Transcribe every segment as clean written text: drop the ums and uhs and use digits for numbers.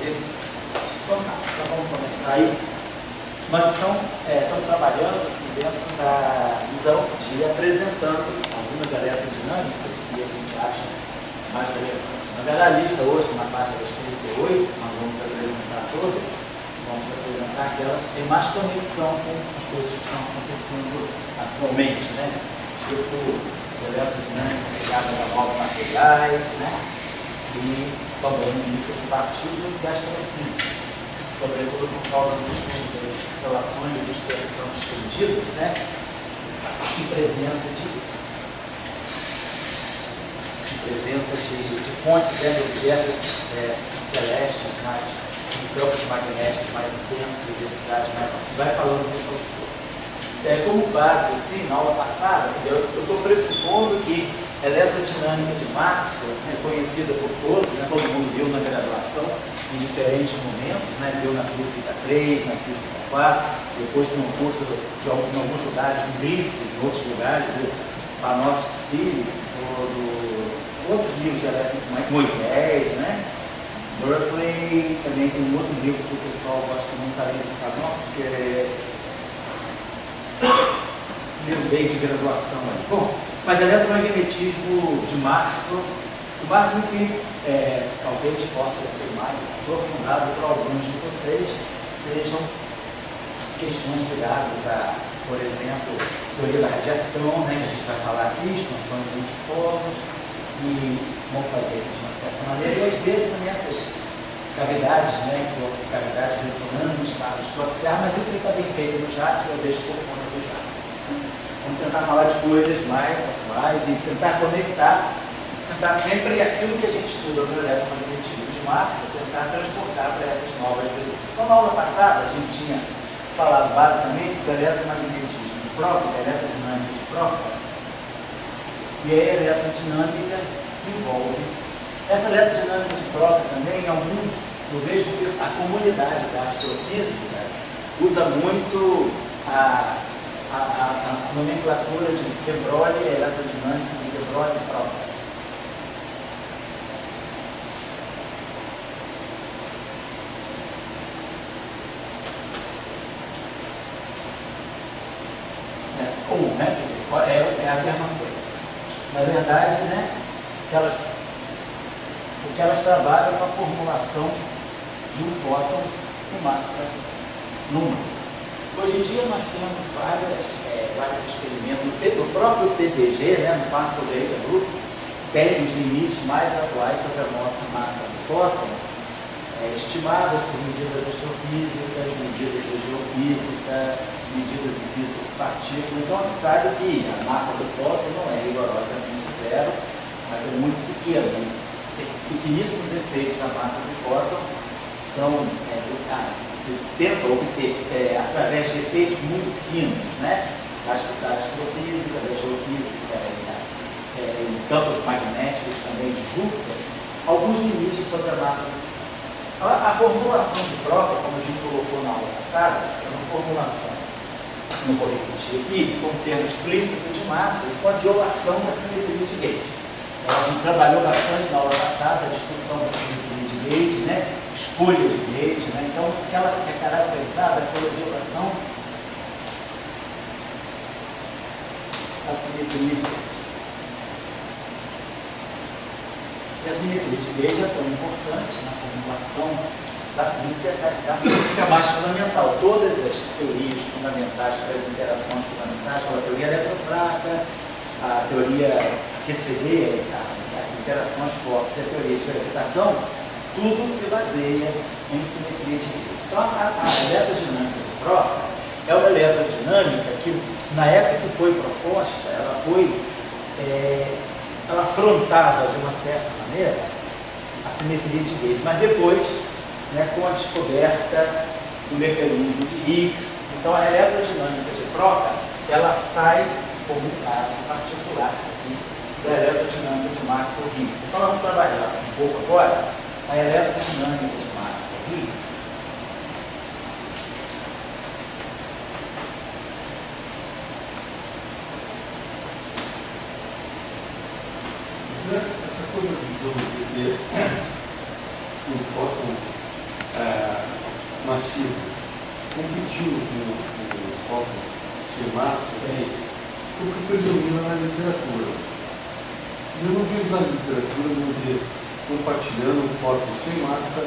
dele. Então vamos começar aí. Nós estamos trabalhando assim, dentro da visão de apresentando algumas eletrodinâmicas que a gente acha mais relevantes. Na verdade, a lista hoje, na faixa das 38, nós vamos apresentar todas, vamos apresentar aquelas que têm mais conexão com as coisas que estão acontecendo atualmente, né? Tipo, as eletrodinâmicas ligadas a novos materiais, né? E também física de partículas e astrofísica, sobretudo por causa dos estudos das relações de dispersão estendidas, né? E presença de fontes de objetos celestes, mais em campos magnéticos mais intensos e densidade mais alta. Vai falando disso aos poucos. Como base, assim, na aula passada, eu estou pressupondo que a eletrodinâmica de Maxwell é conhecida por todos, né? Todo mundo viu na graduação em diferentes momentos, né? Viu na física 3, na física 4, depois tem um curso de alguns lugares, em Griffiths, em outros lugares, viu? Panofsky Filho, outros livros de eletrodinâmica, Moisés, né? Berkeley, também tem um outro livro que o pessoal gosta muito ali do Panofsky, que é livro bem de graduação ali. Bom, mas eletromagnetismo de Maxwell, o máximo que talvez possa ser mais aprofundado para alguns de vocês sejam questões ligadas a, por exemplo, teoria da radiação, né, que a gente vai falar aqui, expansão de multipolos, e vamos fazer de uma certa maneira, e às vezes também essas cavidades, né, cavidades ressonantes, casos proxiais, mas isso está bem feito no chat, eu deixo por conta do chat. Vamos tentar falar de coisas mais atuais e tentar sempre aquilo que a gente estuda no eletromagnetismo de Maxwell, tentar transportar para essas novas visões. Então, na aula passada, a gente tinha falado basicamente do eletromagnetismo próprio, da eletrodinâmica de própria, e a eletrodinâmica que envolve. Essa eletrodinâmica de própria também, eu vejo que a comunidade da astrofísica usa muito a nomenclatura de de Broglie, a eletrodinâmica de Broglie própria. Comum, né? Quer dizer, é a mesma coisa. Na verdade, né, o que elas trabalham com a formulação de um fóton com massa numa. Hoje em dia nós temos vários experimentos. O próprio PDG, né, no Parque Leira Group, tem os limites mais atuais sobre a massa do fóton, estimadas por medidas astrofísicas, medidas de geofísica, medidas em física de partícula. Então a gente sabe que a massa do fóton não é rigorosamente zero, mas é muito pequena. Pequeníssimos efeitos da massa do fóton se tenta obter através de efeitos muito finos, né? Da astrofísica, da geofísica, em campos magnéticos também de Júpiter, alguns limites sobre a massa do fóton. A formulação de própria, como a gente colocou na aula passada, é uma formulação, não vou repetir aqui, com termo explícito de massas, com a violação da simetria de Gauge. A gente trabalhou bastante na aula passada a discussão da simetria de Gauge, né? Escolha de Gauge, né? Então, ela é caracterizada pela violação da simetria de Gauge. E a simetria de Gauge é tão importante na formulação da física mais fundamental. Todas as teorias fundamentais para as interações fundamentais, a teoria eletrofraca, a teoria QCD, as interações fortes e a teoria de gravitação, tudo se baseia em simetria de Gauge. Então, a eletrodinâmica de própria é uma eletrodinâmica que, na época que foi proposta, ela afrontava, de uma certa maneira, a simetria de Gauge, mas depois, né, com a descoberta do mecanismo de Higgs, então a eletrodinâmica de própria, ela sai como um caso particular aqui da eletrodinâmica de Maxwell-Higgs. Então, vamos trabalhar um pouco agora a eletrodinâmica de Maxwell-Higgs. Essa coisa do fóton massivo competiu com o foco sem massa, o que predomina na literatura. Eu não vejo na literatura, não vejo compartilhando um foco sem massa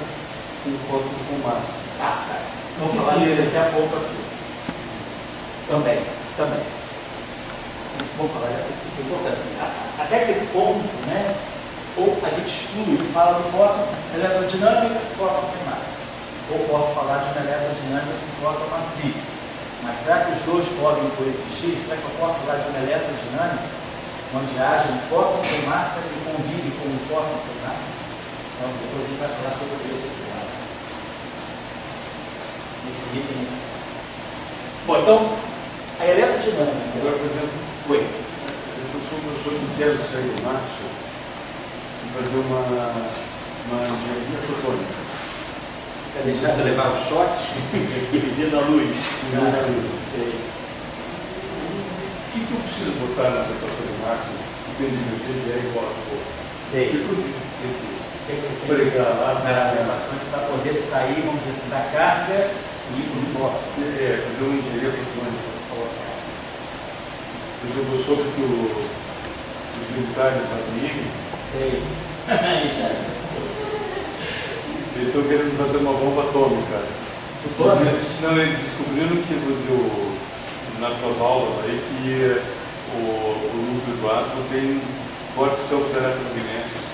com um foco com massa. Vamos falar disso daqui a pouco aqui. Também. Vamos falar, isso é importante. Até que ponto, né? Ou a gente exclui e fala do foco eletrodinâmica e foco sem massa. Ou posso falar de uma eletrodinâmica com foco massivo. Mas será que os dois podem coexistir? Será que eu posso falar de uma eletrodinâmica onde haja um foco com massa que convive com um foco sem massa? Então, depois a gente vai falar sobre isso aqui. Esse item. Bom, então, a eletrodinâmica. Agora, por exemplo, eu sou um professor que quero sair do Maxwell e fazer uma engenharia fotônica. Você quer deixar de levar o choque e medir na luz? Sei. O que eu preciso botar na equação do Maxwell? Que tem divergente é igual a pouco. Sei. O que você tem que pregar lá na equação para poder sair, vamos dizer assim, da carga e ir para o foco? Fazer uma engenharia fotônica. Eu soube que os militares da BIM. Sei. Eles estão querendo fazer uma bomba atômica. Não, eles descobriram que, vou dizer, nas suas aulas aí, que o núcleo do átomo tem fortes campos eletromagnéticos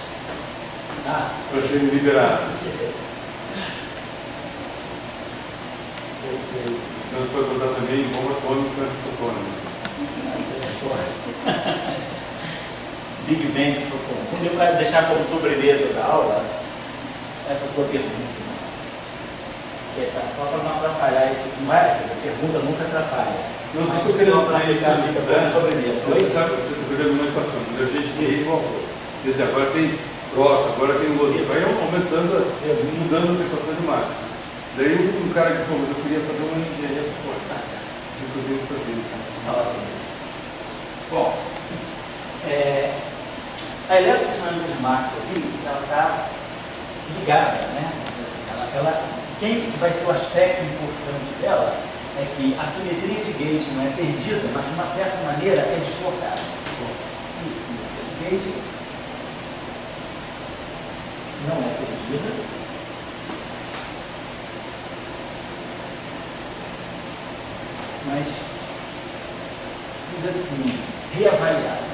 para serem liberados. Sei. Então você pode botar também bomba atômica fotônica. Big Bang fotônica. Para deixar como sobremesa da aula essa tua pergunta. Só para não atrapalhar esse aqui, não é? A pergunta nunca atrapalhar. Não, eu estou querendo fica como sobremesa. Você está pegando uma equação, a gente tem agora tem próton, agora tem o outro. Vai aumentando, mudando as equações de máquina. Daí um cara que falou, eu queria fazer uma engenharia fotônica. Eu devo fazer. Falar sobre isso. Bom, a eletrodinâmica de Maxwell ela está ligada, né? Quem vai ser o aspecto importante dela é que a simetria de gauge não é perdida, mas de uma certa maneira é deslocada. A gauge não é perdida, mas, vamos dizer assim, reavaliada.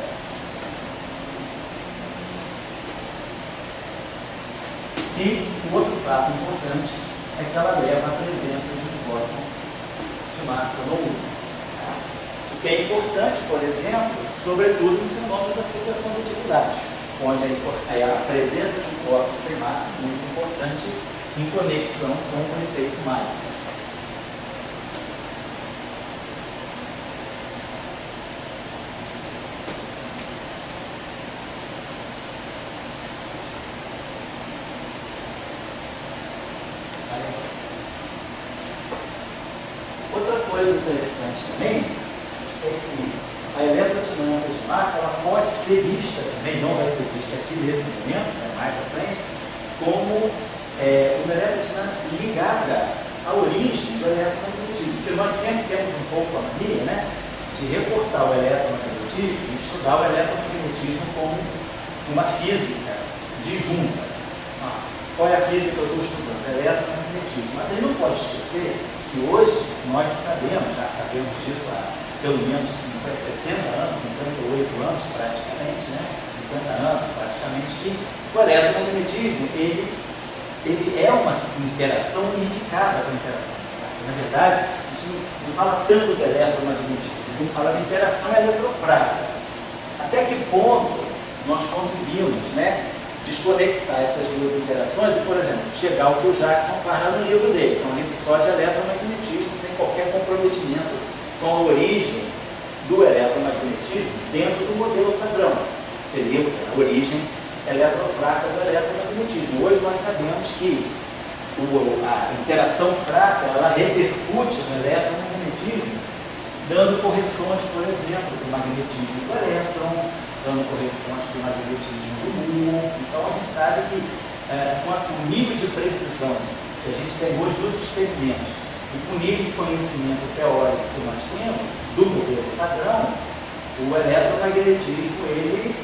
E o outro fato importante é que ela leva à presença de um fóton de massa no mundo. O que é importante, por exemplo, sobretudo no fenômeno da supercondutividade, onde a presença de um fóton sem massa é muito importante em conexão com o efeito Meissner. Coisa interessante também é que a eletrodinâmica de massa ela pode ser vista também, não vai ser vista aqui nesse momento, né, mais à frente, como uma eletrodinâmica ligada à origem do eletromagnetismo, porque nós sempre temos um pouco a mania, né, de reportar o eletromagnetismo e estudar o eletromagnetismo como uma física disjunta. Qual é a física que eu estou estudando? O eletromagnetismo. Mas ele não pode esquecer que hoje nós já sabemos disso há pelo menos 60 anos, 58 anos praticamente, né? 50 anos praticamente, que o eletromagnetismo ele é uma interação unificada com a interação. Na verdade, a gente não fala tanto do eletromagnetismo, a gente fala de interação eletrofrágil. Até que ponto nós conseguimos, né, desconectar essas duas interações e, por exemplo, chegar ao que o Jackson faz lá no livro dele, que é um livro só de eletromagnetismo, sem qualquer comprometimento com a origem do eletromagnetismo dentro do modelo padrão, que seria a origem eletrofraca do eletromagnetismo. Hoje nós sabemos que a interação fraca ela repercute no eletromagnetismo, dando correções, por exemplo, do magnetismo do elétron, dando correções do magnetismo do muon. Então a gente sabe que com o nível de precisão que que a gente tem hoje dois experimentos. E com o nível de conhecimento teórico que nós temos, do modelo padrão, o eletromagnetismo, ele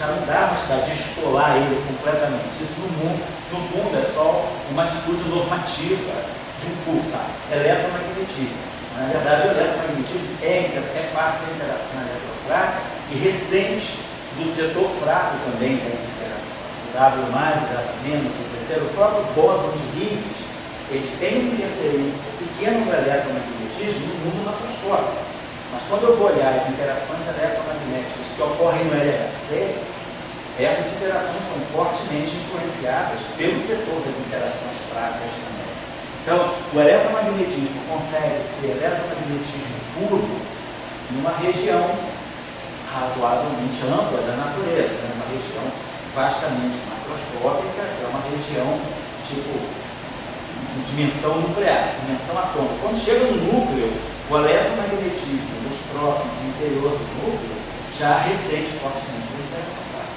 já não dá mais para descolar ele completamente. Isso no fundo é só uma atitude normativa de um curso, sabe? Eletromagnetismo. Na verdade, o eletromagnetismo é parte da interação eletrofrágil e recente do setor fraco também das interações. O W+, o W-, o CC, o próprio bóson de Higgs, ele tem uma interferência pequena no eletromagnetismo no mundo macroscópico. Mas quando eu vou olhar as interações eletromagnéticas que ocorrem no LHC, essas interações são fortemente influenciadas pelo setor das interações fracas também. Então, o eletromagnetismo consegue ser eletromagnetismo puro numa região razoavelmente ampla da natureza, né? Uma região vastamente macroscópica, é uma região tipo dimensão nuclear, dimensão atômica. Quando chega no núcleo, o eletromagnetismo dos prótons no interior do núcleo já ressente fortemente a interação fraca.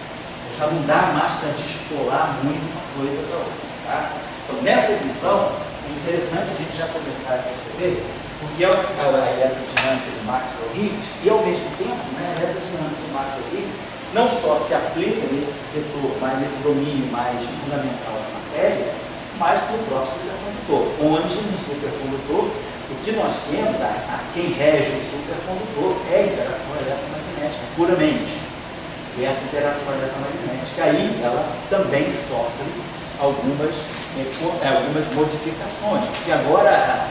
Já não dá mais para descolar muito uma coisa da outra. Tá? Então, nessa visão, é interessante a gente já começar a perceber porque é a eletrodinâmica de Maxwell Higgs e, ao mesmo tempo, né, a eletrodinâmica de Maxwell Higgs não só se aplica nesse setor, nesse domínio mais fundamental da matéria, mas no próprio supercondutor, onde no supercondutor, o que nós temos, a quem rege o supercondutor, é a interação eletromagnética, puramente. E essa interação eletromagnética, aí, ela também sofre algumas modificações, porque agora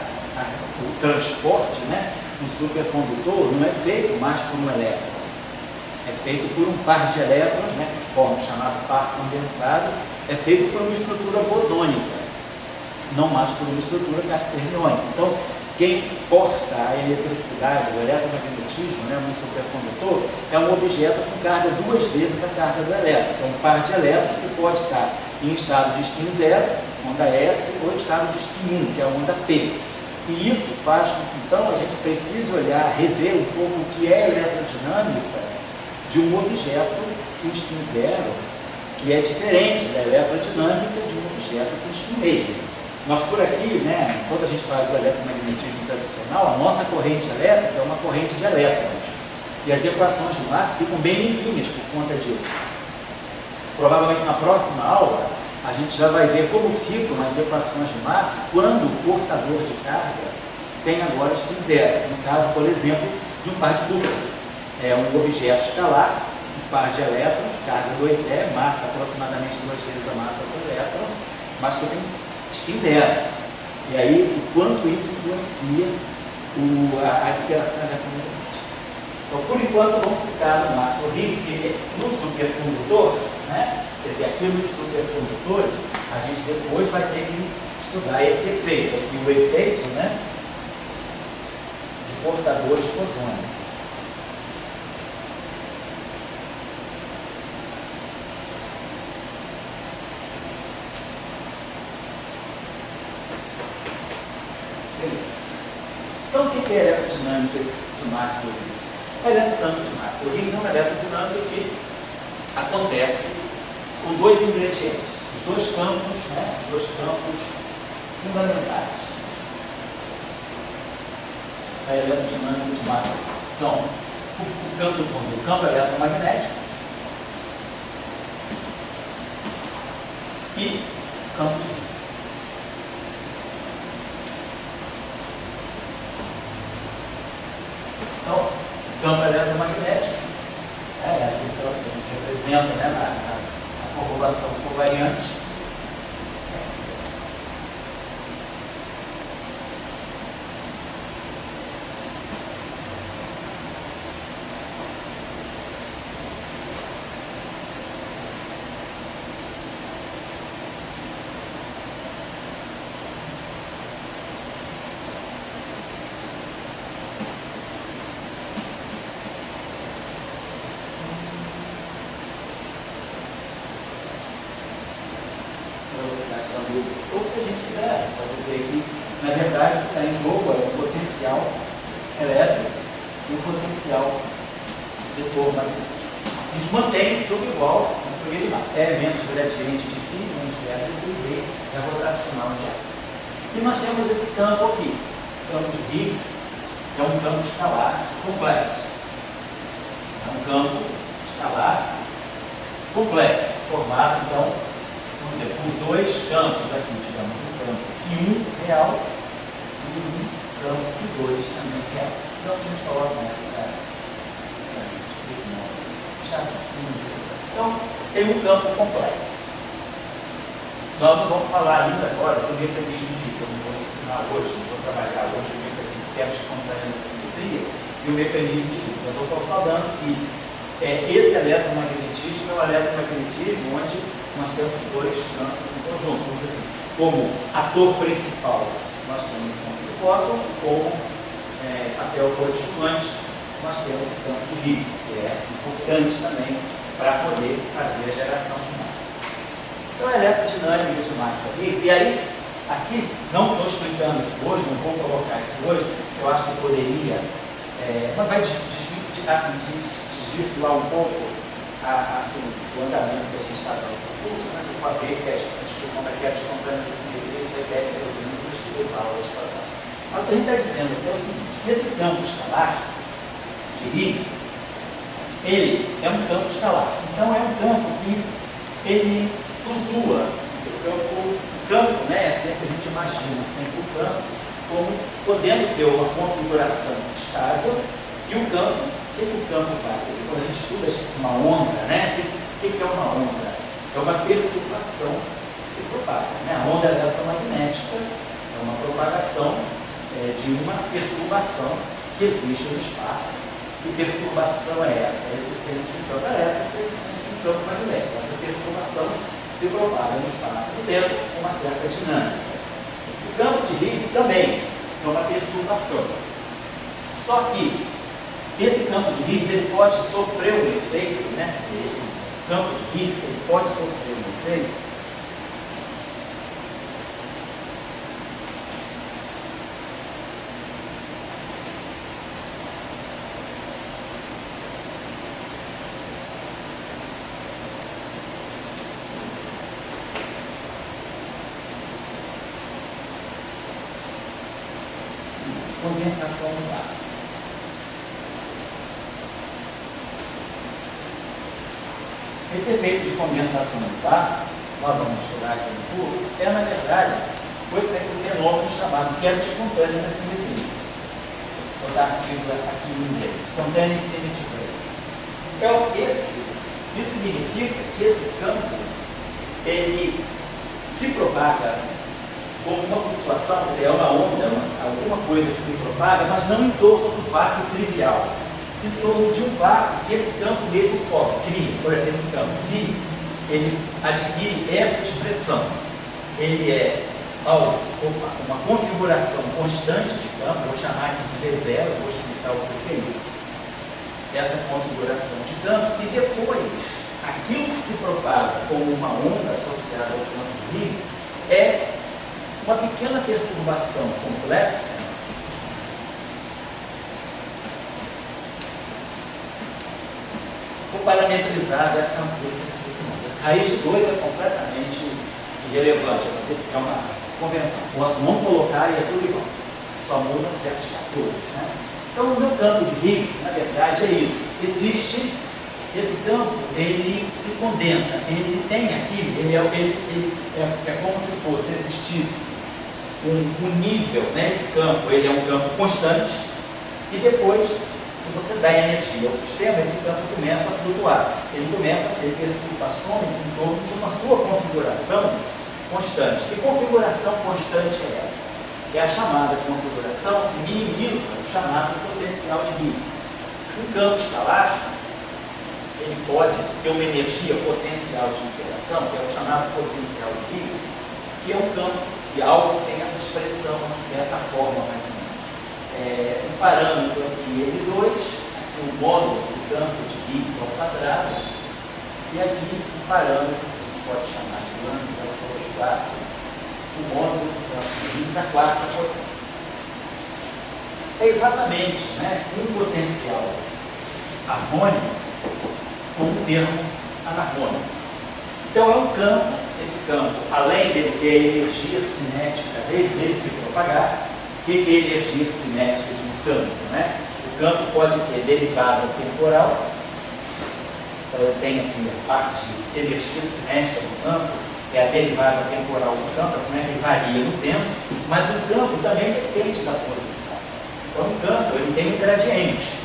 o transporte, né, no supercondutor não é feito mais por um elétron, é feito por um par de elétrons, né, que forma o chamado par condensado, é feito por uma estrutura bosônica, não mais por uma estrutura quaterniônica. Então, quem porta a eletricidade, o eletromagnetismo, né, no supercondutor, é um objeto com carga duas vezes a carga do elétron. É um par de elétrons que pode estar em estado de spin 0, onda S, ou em estado de spin 1, que é a onda P. E isso faz com que, então, a gente precise olhar, rever um pouco o que é a eletrodinâmica de um objeto com spin 0, que é diferente da eletrodinâmica de um objeto com spin meio. Nós por aqui, né, quando a gente faz o eletromagnetismo tradicional, a nossa corrente elétrica é uma corrente de elétrons. E as equações de Maxwell ficam bem limpinhas por conta disso. Provavelmente na próxima aula, a gente já vai ver como ficam as equações de Maxwell quando o portador de carga tem agora spin 0. No caso, por exemplo, de um par de Cooper. É um objeto escalar, um par de elétrons, carga 2e, massa aproximadamente 2 vezes a massa do elétron, mas que tem spin 0. E aí, o quanto isso influencia a interação eletromagnética. Então, por enquanto, vamos ficar no Maxwell Higgs, que no supercondutor, né? Quer dizer, aqui nos supercondutores, a gente depois vai ter que estudar esse efeito, aqui o efeito, né, de portadores bosônicos. Então, o que é a eletrodinâmica de Maxwell Higgs? A eletrodinâmica de Maxwell Higgs é uma eletrodinâmica que acontece com dois ingredientes, os dois campos, né, os dois campos fundamentais da eletrodinâmica de Maxwell são o campo eletromagnético e o campo de Higgs. Então, o campo eletromagnético é aquilo que a gente representa, né, na população covariante. Ou se a gente quiser, pode dizer que, na verdade, o que está em jogo é o potencial elétrico e o potencial vetor magnético. A gente mantém tudo igual no primeiro lado. É menos gradiente de φ, menos gradiente de V, é rotacional de ar. E nós temos esse campo aqui, o campo de Higgs, que é um campo escalar complexo. É um campo escalar complexo, formado, então, vamos dizer, por dois campos aqui, digamos, um campo φ1 real e um campo φ2 também real. Então, a gente coloca esse nome. Então, tem um campo complexo. Nós não vamos falar ainda agora do mecanismo de Higgs. Eu não vou ensinar hoje, não vou trabalhar hoje o mecanismo de quebra espontânea da simetria e o mecanismo de Higgs. Mas eu estou só dando que esse eletromagnetismo é um eletromagnetismo onde nós temos dois campos em conjunto. Vamos dizer assim, como ator principal, nós temos o campo de fóton, como papel coadjuvante, nós temos o campo de Higgs, que é importante também para poder fazer a geração de massa. Então, a eletrodinâmica de Maxwell-Higgs, e aí, aqui, não estou explicando isso hoje, não vou colocar isso hoje, eu acho que poderia, mas vai desvirtuar um pouco o andamento que a gente está dando no curso, né? Se eu for ver que a discussão da quebra espontânea da simetria, isso aí deve pelo menos umas 2 aulas para dar. Mas o que a gente está dizendo aqui é o seguinte, que esse campo escalar de Higgs, ele é um campo escalar. Então, é um campo que ele flutua. O campo, né, é sempre, a gente imagina sempre o campo como podendo ter uma configuração estável e o campo, o que o campo faz? Quer dizer, quando a gente estuda uma onda, né, o que é uma onda? É uma perturbação que se propaga. Né? A onda eletromagnética é uma propagação de uma perturbação que existe no espaço. Que perturbação é essa? A existência de um campo elétrico e a existência de um campo magnético. Essa perturbação se propaga no espaço do tempo com uma certa dinâmica. O campo de Higgs também é uma perturbação. Só que esse campo de Higgs ele pode sofrer um efeito, né? O campo de Higgs ele pode sofrer um efeito condensação no vácuo. Esse efeito de condensação no vácuo, nós vamos estudar aqui no curso, na verdade, o fenômeno chamado quebra espontânea da simetria. Vou dar a sigla aqui em inglês, spontaneous symmetry break. Então, isso significa que esse campo, ele se propaga como uma flutuação, quer dizer, é uma onda, alguma coisa que se propaga, mas não em torno do vácuo trivial, em torno de um vácuo que esse campo mesmo cria. Por exemplo, esse campo φ, ele adquire essa expressão. Ele é uma configuração constante de campo, vou chamar aqui de V0, vou explicar o que é isso. Essa configuração de campo, e depois, aquilo que se propaga como uma onda associada ao campo de Higgs é uma pequena perturbação complexa parametrizada esse nome. Essa raiz de 2 é completamente irrelevante, é uma convenção. Posso não colocar e é tudo igual, só muda certos fatores. Né? Então, o meu campo de Higgs, na verdade, é isso. Existe esse campo, ele se condensa, ele tem aqui, é como se fosse, existisse um nível, né? Esse campo, ele é um campo constante, e depois, se você dá energia ao sistema, esse campo começa a flutuar, ele começa a ter perturbações em torno de uma sua configuração constante. Que configuração constante é essa? É a chamada configuração que minimiza o chamado potencial de Higgs. Um campo escalar, ele pode ter uma energia potencial de interação, que é o chamado potencial de Higgs, que é um campo de algo que tem essa expressão, dessa forma mais ou menos. Um parâmetro aqui, L2, aqui o módulo do campo de Higgs ao quadrado, e aqui um parâmetro que a gente pode chamar de lambda sobre 4, o módulo do campo de Higgs à quarta potência. É exatamente, né, um potencial harmônico com um termo anacrônico. Então é um campo esse campo, além dele ter a energia cinética dele se propagar, o que é energia cinética de um campo? Né? O campo pode ter derivada temporal, então eu tenho aqui a parte de energia cinética do campo, é a derivada temporal do campo, como é que varia no tempo, mas o campo também depende da posição. Então o campo ele tem um gradiente,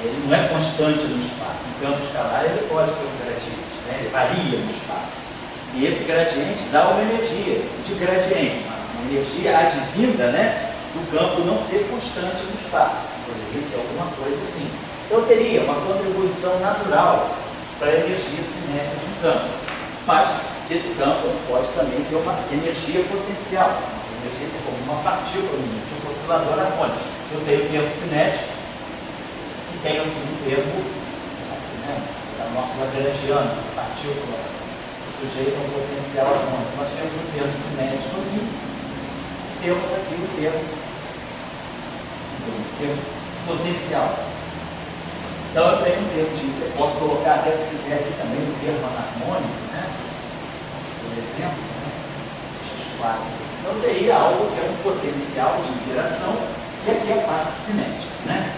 ele não é constante no espaço. Um campo escalar ele pode ter um gradiente, né? Ele varia no espaço. E esse gradiente dá uma energia de gradiente, uma energia advinda, né, do campo não ser constante no espaço. Poderia ser alguma coisa assim. Então eu teria uma contribuição natural para a energia cinética de um campo. Mas esse campo pode também ter uma energia potencial, uma energia como uma partícula de um oscilador harmônico. Eu tenho o termo cinético, que tem um termo, né, da nossa lagrangiana, partícula, o sujeito a um potencial harmônico. Nós temos o termo cinético aqui, e temos aqui o termo potencial. Então eu tenho um termo de, eu posso colocar até se quiser aqui também o termo anarmônico, né? Por exemplo, né? X4. Então eu teria algo que é um potencial de interação, e aqui é a parte cinética, né?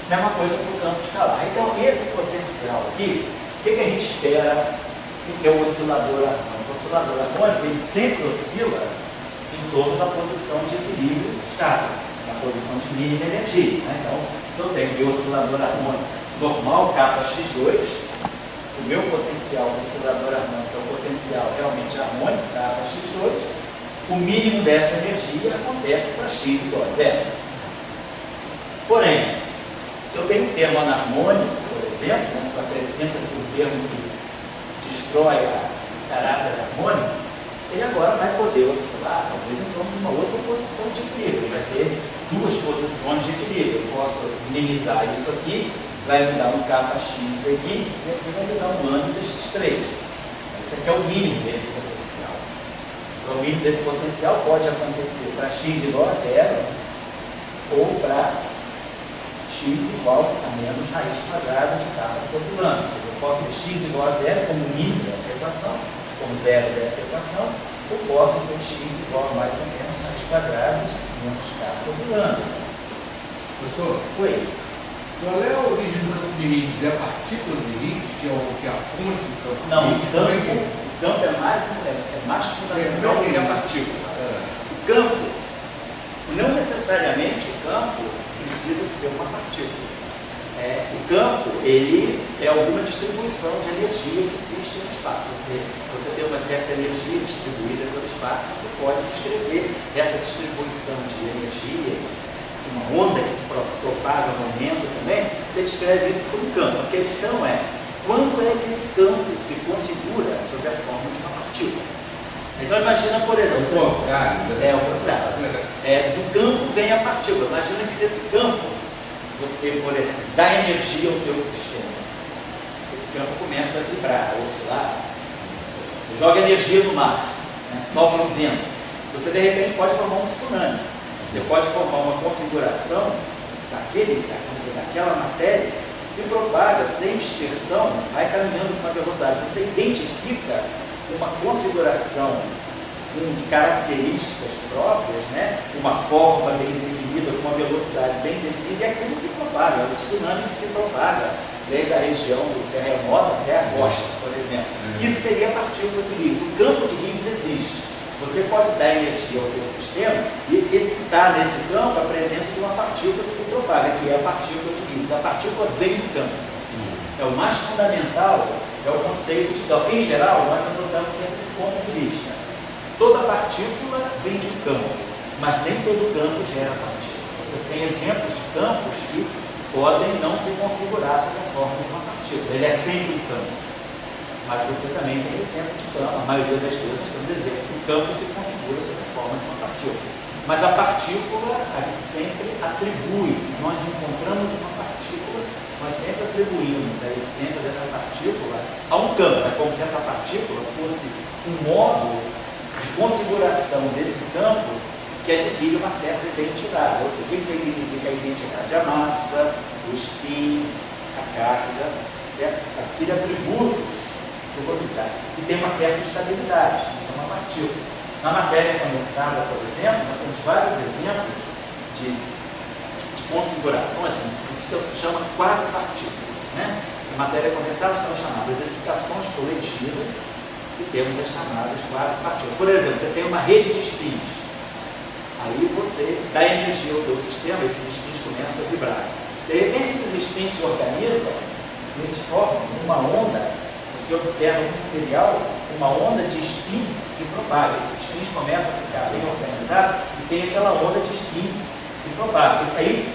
Mesma coisa para o campo escalar. Então esse potencial aqui, o que a gente espera que é o oscilador harmônico? O oscilador harmônico ele sempre oscila em torno da posição de equilíbrio estável, na posição de mínima energia, né? Então, se eu tenho meu oscilador harmônico normal, kx2, se o meu potencial do oscilador harmônico é o potencial realmente harmônico, kx2, o mínimo dessa energia acontece para x igual a zero. Porém, se eu tenho um termo anarmônico, por exemplo, né, se eu acrescento aqui um termo que destrói o caráter harmônico, ele agora vai poder oscilar, talvez em torno de uma outra posição de equilíbrio. Ele vai ter duas posições de equilíbrio. Eu posso minimizar isso aqui, vai me dar um kx aqui, e aqui vai me dar um lambda x3. Isso aqui é o mínimo desse potencial. Então, o mínimo desse potencial pode acontecer para x igual a zero, ou para x igual a menos raiz quadrada de k sobre lambda. Eu posso ter x igual a zero como mínimo dessa equação, como zero dessa equação, eu posso ter x igual a mais ou menos raiz quadrada de menos k sobre lambda. Professor? Oi. Qual é a origem do campo de Higgs? É a partícula de Higgs, que é a fonte do campo Não, de Higgs? o campo é mais fundamental do que a partícula. O campo, não necessariamente o campo precisa ser uma partícula. O campo, ele é alguma distribuição de energia que existe no espaço. Se você tem uma certa energia distribuída pelo espaço, você pode descrever essa distribuição de energia, uma onda que propaga um momento também, você descreve isso como campo. A questão é, quando é que esse campo se configura sob a forma de uma partícula? Então imagina, por exemplo... É o contrário. É o contrário. Do campo vem a partícula. Imagina que se esse campo, você, por exemplo, dá energia ao teu sistema, esse campo começa a vibrar, a oscilar, você joga energia no mar, né, sopra um vento, você de repente pode formar um tsunami, você pode formar uma configuração daquela matéria que se propaga sem dispersão, vai caminhando com uma velocidade, você identifica uma configuração com características próprias, né? Uma forma bem definida, com uma velocidade bem definida, e aquilo se propaga, é o tsunami que se propaga desde a região do terremoto até a costa, por exemplo. Isso seria a partícula de Higgs. O campo de Higgs existe. Você pode dar energia ao teu sistema e excitar nesse campo a presença de uma partícula que se propaga, que é a partícula de Higgs. A partícula vem do campo. É o mais fundamental, é o conceito de campo. Em geral, nós adotamos sempre esse ponto de vista. Toda partícula vem de um campo, mas nem todo campo gera partícula. Você tem exemplos de campos que podem não se configurar sob a forma de uma partícula. Ele é sempre um campo. Mas você também tem exemplo de campo. A maioria das vezes nós temos exemplo que o campo se configura sob a forma de uma partícula. Mas a partícula, a gente sempre atribui, se nós encontramos uma partícula, nós sempre atribuímos a existência dessa partícula a um campo. É como se essa partícula fosse um módulo de configuração desse campo que adquire uma certa identidade. Ou seja, o que significa a identidade? A massa, o spin, a carga, certo? Adquire atributos rugosidade, e tem uma certa estabilidade, isso é uma partícula. Na matéria condensada, por exemplo, nós temos vários exemplos de configurações do que se chama quase partículas, né? Na matéria condensada são chamadas excitações coletivas e temos as chamadas quase partículas. Por exemplo, você tem uma rede de spins, aí você dá energia ao teu sistema, esses spins começam a vibrar. De repente esses spins se organizam, eles formam uma onda, você observa no material, uma onda de spin que se propaga. Esses spins começam a ficar bem organizados e tem aquela onda de spin que se propaga. Isso aí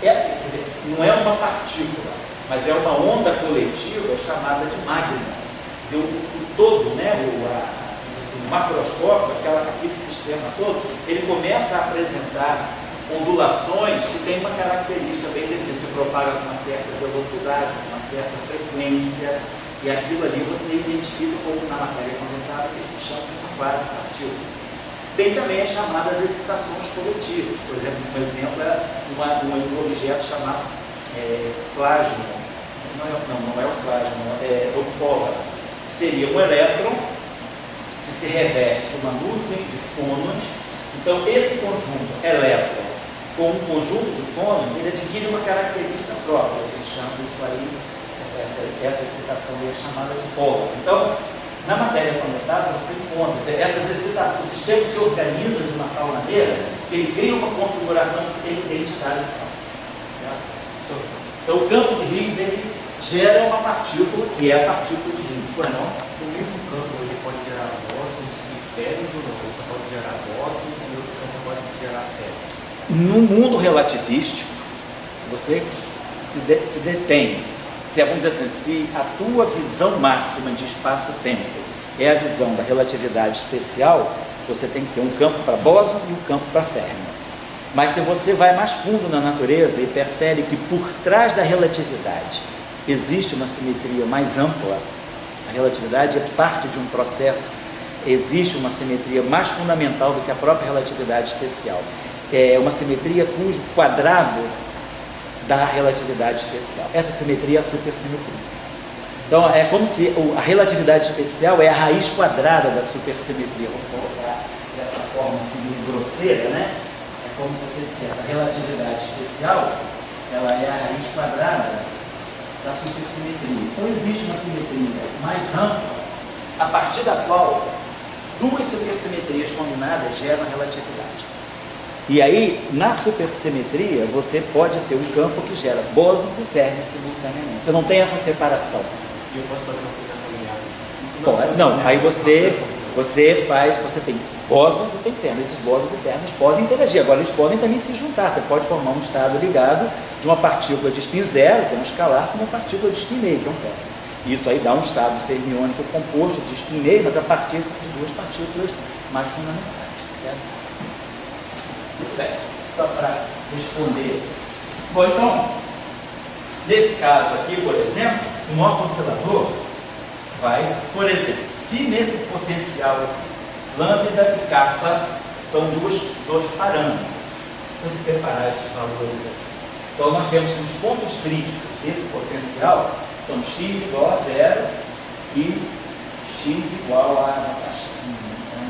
quer dizer, não é uma partícula, mas é uma onda coletiva chamada de magma. Quer dizer, o todo, né, o macroscópio, aquele sistema todo, ele começa a apresentar ondulações que tem uma característica bem definida, se propaga com uma certa velocidade, com uma certa frequência, e aquilo ali você identifica como na matéria condensada, que a gente chama de uma quase partícula. Tem também as chamadas excitações coletivas. Por exemplo, um exemplo é um objeto chamado plasma. Não é o plasma, é o pólar. Seria um elétron que se reveste de uma nuvem de fônons. Então, esse conjunto elétron com um conjunto de fônons, ele adquire uma característica própria. A gente chama isso aí, essa excitação é chamada de pólar. Então, na matéria condensada, você encontra essas excitações, o sistema se organiza de uma tal maneira que ele cria uma configuração que tem identidade própria. Então, o campo de Higgs, ele gera uma partícula, que é a partícula de Higgs. Pois não? O mesmo campo ele pode gerar bósons e férios ou não? Você pode gerar bósons e outro campo pode gerar férios. No mundo relativístico, se você se detém, vamos dizer assim, se a tua visão máxima de espaço-tempo é a visão da relatividade especial, você tem que ter um campo para bóson e um campo para férmio. Mas se você vai mais fundo na natureza e percebe que por trás da relatividade existe uma simetria mais ampla, a relatividade é parte de um processo, existe uma simetria mais fundamental do que a própria relatividade especial. É uma simetria cujo quadrado da relatividade especial. Essa simetria é a supersimetria. Então, é como se a relatividade especial é a raiz quadrada da supersimetria. Vamos colocar dessa forma assim, grosseira, né? É como se você dissesse, a relatividade especial, ela é a raiz quadrada da supersimetria. Então, existe uma simetria mais ampla, a partir da qual duas supersimetrias combinadas geram a relatividade. E aí, na supersimetria, você pode ter um campo que gera bósons e férmions simultaneamente. Você não tem essa separação. E eu posso fazer uma aplicação linear? Não, aí você tem bósons e tem férmions. Esses bósons e férmions podem interagir. Agora, eles podem também se juntar. Você pode formar um estado ligado de uma partícula de spin zero, que é um escalar, com uma partícula de spin meio, que é um férmio. Isso aí dá um estado fermiônico composto de spin meio, mas a partir de duas partículas mais fundamentais, certo? Bem, só para responder. Bom, então, nesse caso aqui, por exemplo, o nosso oscilador vai, por exemplo, se nesse potencial lambda e kappa são dois parâmetros, vamos separar esses valores aqui. Então, nós temos que os pontos críticos desse potencial são x igual a zero e x igual a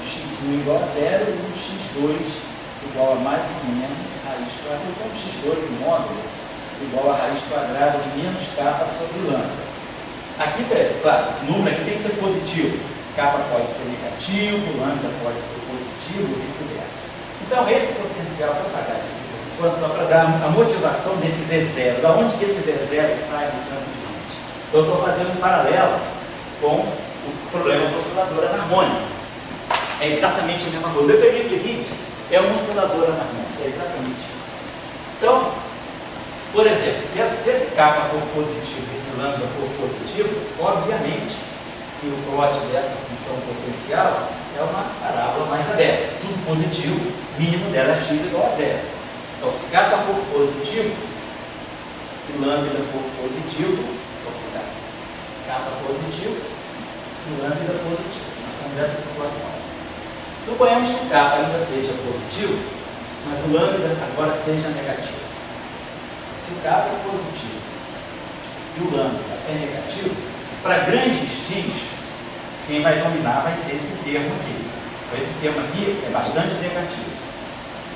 x1 igual a zero e um x2 igual a mais ou menos raiz quadrada. Então, x2 em módulo igual a raiz quadrada de menos kappa sobre lambda. Aqui, claro, esse número aqui tem que ser positivo. Kappa pode ser negativo, lambda pode ser positivo e vice-versa. Então, esse potencial, deixa eu apagar isso aqui, só para dar a motivação desse V0. Da onde que esse V0 sai do campo de Higgs? Então, eu estou fazendo um paralelo com o problema do oscilador anarmônico. É exatamente a mesma coisa. O efeito de Higgs é um oscilador anarmônico, é exatamente isso. Então, por exemplo, se esse kappa for positivo e esse lambda for positivo, obviamente que o plot dessa função potencial é uma parábola mais aberta. Tudo positivo, mínimo dela é x igual a zero. Então, se kappa for positivo e lambda for positivo, vou colocar kappa positivo e lambda positivo. Nós estamos nessa situação. Suponhamos que o kappa ainda seja positivo, mas o lambda agora seja negativo. Se o kappa é positivo e o lambda é negativo, para grandes x, quem vai dominar vai ser esse termo aqui. Então, esse termo aqui é bastante negativo.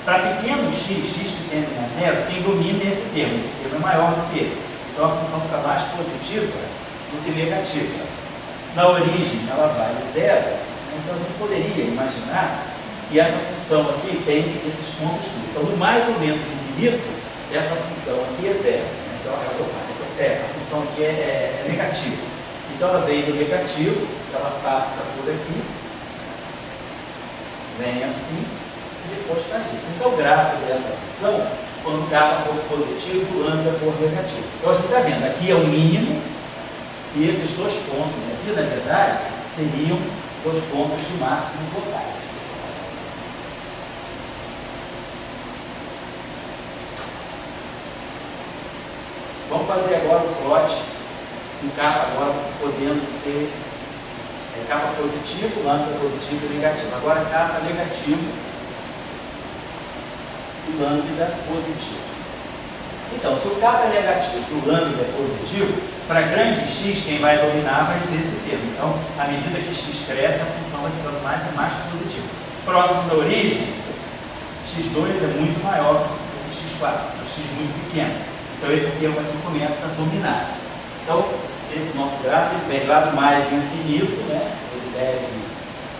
Para pequeno x, x que tende a zero, quem domina é esse termo é maior do que esse. Então a função fica mais positiva do que negativa. Na origem ela vale zero, então a gente poderia imaginar que essa função aqui tem esses pontos tudo. Então, no mais ou menos infinito, essa função aqui é zero. Então essa função aqui é negativa. Então ela vem do negativo, ela passa por aqui, vem assim, e depois está aqui. Esse é o gráfico dessa função quando o k for positivo e o lambda for negativo. Então a gente está vendo, aqui é o mínimo, e esses dois pontos aqui, na verdade, seriam os pontos de máximos locais. Vamos fazer agora o plot do k agora podendo ser k positivo, lambda positivo e negativo. Agora k negativo e lambda positivo. Então, se o k é negativo e o lambda é positivo, para grande x, quem vai dominar vai ser esse termo. Então, à medida que x cresce, a função vai ficando mais e mais positiva. Próximo da origem, x2 é muito maior do que x4, um x muito pequeno. Então, esse termo aqui começa a dominar. Então, esse nosso gráfico vem lá do mais infinito, né? Ele deve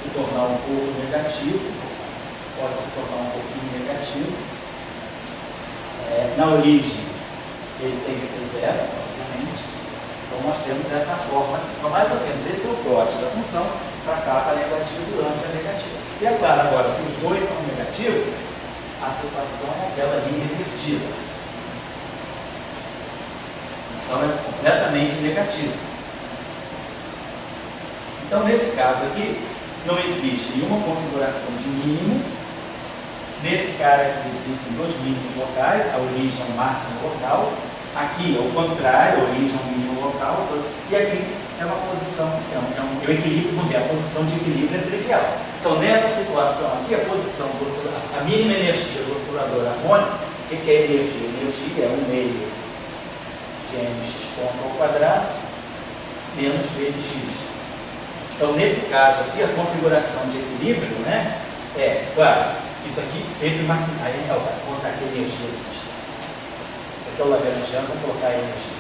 se tornar um pouco negativo, pode se tornar um pouquinho negativo. Na origem, ele tem que ser zero, obviamente. Então, nós temos essa forma aqui. Então, mais ou menos, esse é o plot da função para k negativo e lambda negativo. E é claro, agora, se os dois são negativos, a situação é aquela ali invertida. A função é completamente negativa. Então, nesse caso aqui, não existe nenhuma configuração de mínimo. Nesse cara aqui existem dois mínimos locais, a origem é o máximo local. Aqui é o contrário, a origem é um mínimo local. E aqui é uma posição, é um equilíbrio, vamos dizer, a posição de equilíbrio é trivial. Então, nessa situação aqui, a posição do a mínima energia do oscilador harmônico, o que é energia? Energia é 1 meio de mx ponto ao quadrado menos v de x. Então, nesse caso aqui, a configuração de equilíbrio, né, claro, isso aqui sempre máximo. Aí, vou colocar aqui a energia do sistema. Isso aqui é o Lagrangiano, vou colocar a energia.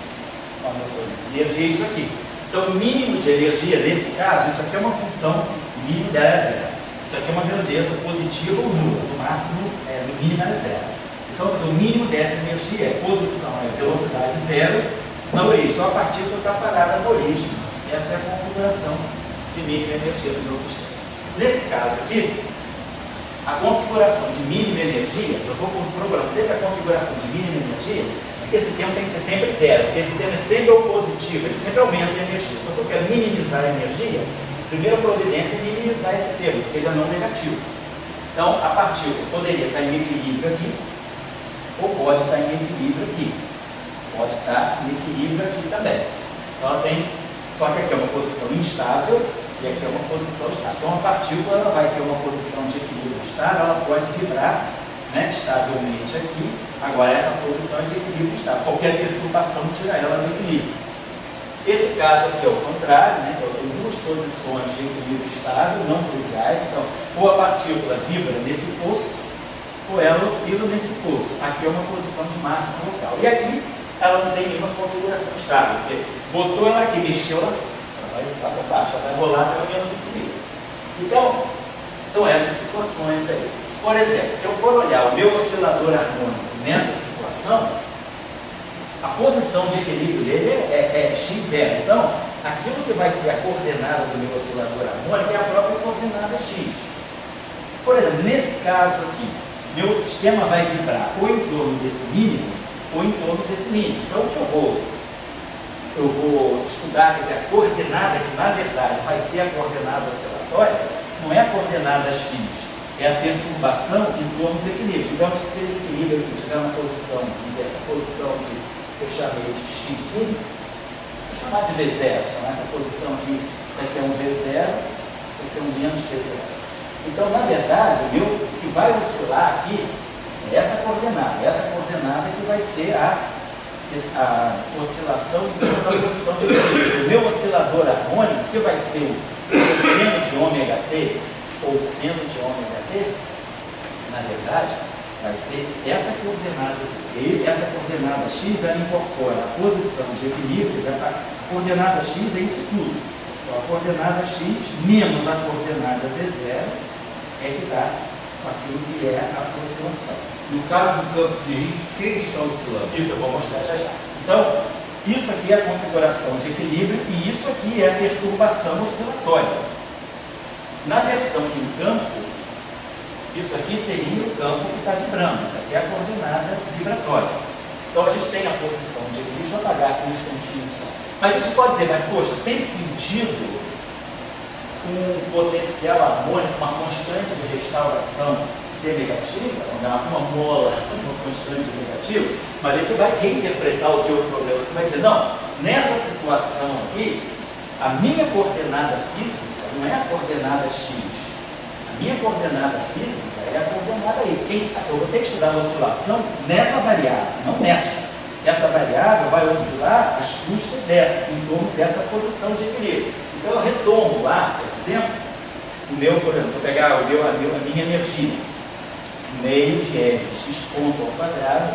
Energia é isso aqui. Então, o mínimo de energia, nesse caso, isso aqui é uma função, o mínimo dela é zero. Isso aqui é uma grandeza positiva ou nula, no máximo, no mínimo ela é zero. Então, o mínimo dessa energia é posição, velocidade zero na origem. Então, a partícula está parada na origem. Essa é a configuração de mínima energia do meu sistema. Nesse caso aqui, a configuração de mínima energia, eu vou procurar sempre a configuração de mínima energia, esse termo tem que ser sempre zero, porque esse termo é sempre ou positivo, ele sempre aumenta a energia. Então, se eu quero minimizar a energia, a primeira providência é minimizar esse termo, porque ele é não negativo. Então, a partícula poderia estar em equilíbrio aqui, ou pode estar em equilíbrio aqui. Pode estar em equilíbrio aqui também. Então, ela tem, só que aqui é uma posição instável, e aqui é uma posição estável. Então, a partícula ela vai ter uma posição de equilíbrio estável, ela pode vibrar, né, estavelmente aqui. Agora, essa posição é de equilíbrio estável. Qualquer perturbação tira ela do equilíbrio. Esse caso aqui é o contrário, né? Eu tenho duas posições de equilíbrio estável, não triviais. Então, ou a partícula vibra nesse poço, ou ela oscila nesse poço. Aqui é uma posição de máximo local. E aqui, ela não tem nenhuma configuração estável. Porque botou ela aqui, mexeu ela assim. Vai lá para baixo, ela vai rolar até o menos infinito. Então, essas situações aí. Por exemplo, se eu for olhar o meu oscilador harmônico nessa situação, a posição de equilíbrio dele é x0. Então, aquilo que vai ser a coordenada do meu oscilador harmônico é a própria coordenada x. Por exemplo, nesse caso aqui, meu sistema vai vibrar ou em torno desse mínimo, ou em torno desse mínimo. Então, o que eu vou estudar, quer dizer, a coordenada, que na verdade vai ser a coordenada oscilatória, não é a coordenada x, é a perturbação em torno do equilíbrio. Digamos que se esse equilíbrio aqui tiver uma posição, vamos dizer, essa posição aqui, que eu chamei de x1, vou chamar de V0, chamar essa posição aqui, isso aqui é um V0, isso aqui é um menos V0. Então, na verdade, o que vai oscilar aqui é essa coordenada que vai ser a oscilação da posição de equilíbrio. O meu oscilador harmônico, que vai ser seno de ômega t, ou seno de ômega t, na verdade, vai ser essa coordenada aqui. Essa coordenada x, ela incorpora a posição de equilíbrios. A coordenada x é isso tudo. Então, a coordenada x menos a coordenada v0 é que dá aquilo que é a oscilação. No caso do campo de Higgs, quem está oscilando? Isso eu vou mostrar já já. Então, isso aqui é a configuração de equilíbrio e isso aqui é a perturbação oscilatória. Na versão de um campo, isso aqui seria o campo que está vibrando. Isso aqui é a coordenada vibratória. Então a gente tem a posição de equilíbrio. Deixa eu apagar aqui um instantinho só. Mas a gente pode dizer, mas poxa, tem sentido um potencial harmônico, uma constante de restauração ser negativa, uma mola, uma constante negativa? Mas aí você vai reinterpretar o teu problema. Você vai dizer, não, nessa situação aqui, a minha coordenada física não é a coordenada x. A minha coordenada física é a coordenada y. Eu vou ter que estudar a oscilação nessa variável, não nessa. Essa variável vai oscilar às custas dessa, em torno dessa posição de equilíbrio. Então eu retomo lá, por exemplo, por exemplo, se eu pegar a minha energia, meio de x ponto ao quadrado,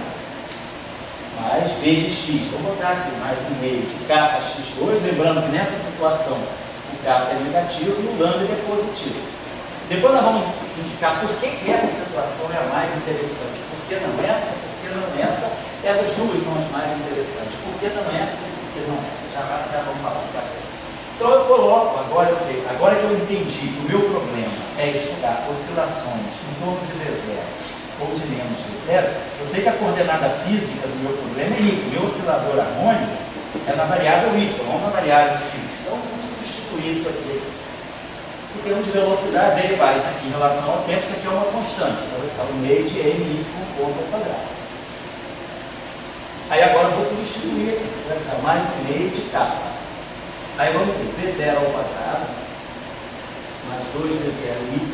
mais v de x. Vou botar aqui mais um meio de kx2, lembrando que nessa situação o k é negativo e o lambda é positivo. Depois nós vamos indicar por que essa situação é a mais interessante. Por que não essa? Por que não essa? Essas duas são as mais interessantes. Por que não essa? Por que não essa? Já vamos falar para frente. Então eu coloco, agora eu sei, agora que eu entendi que o meu problema é estudar oscilações em torno de V0 ou de menos V0, eu sei que a coordenada física do meu problema é isso. O meu oscilador harmônico é na variável y, não na variável x. Então vamos substituir isso aqui. Em termos de velocidade, derivar isso aqui em relação ao tempo, isso aqui é uma constante. Então vai ficar o meio de my ponto ao quadrado. Aí agora eu vou substituir aqui, vai ficar mais um meio de k. Aí vamos ter V0 ao quadrado, mais 2V0y,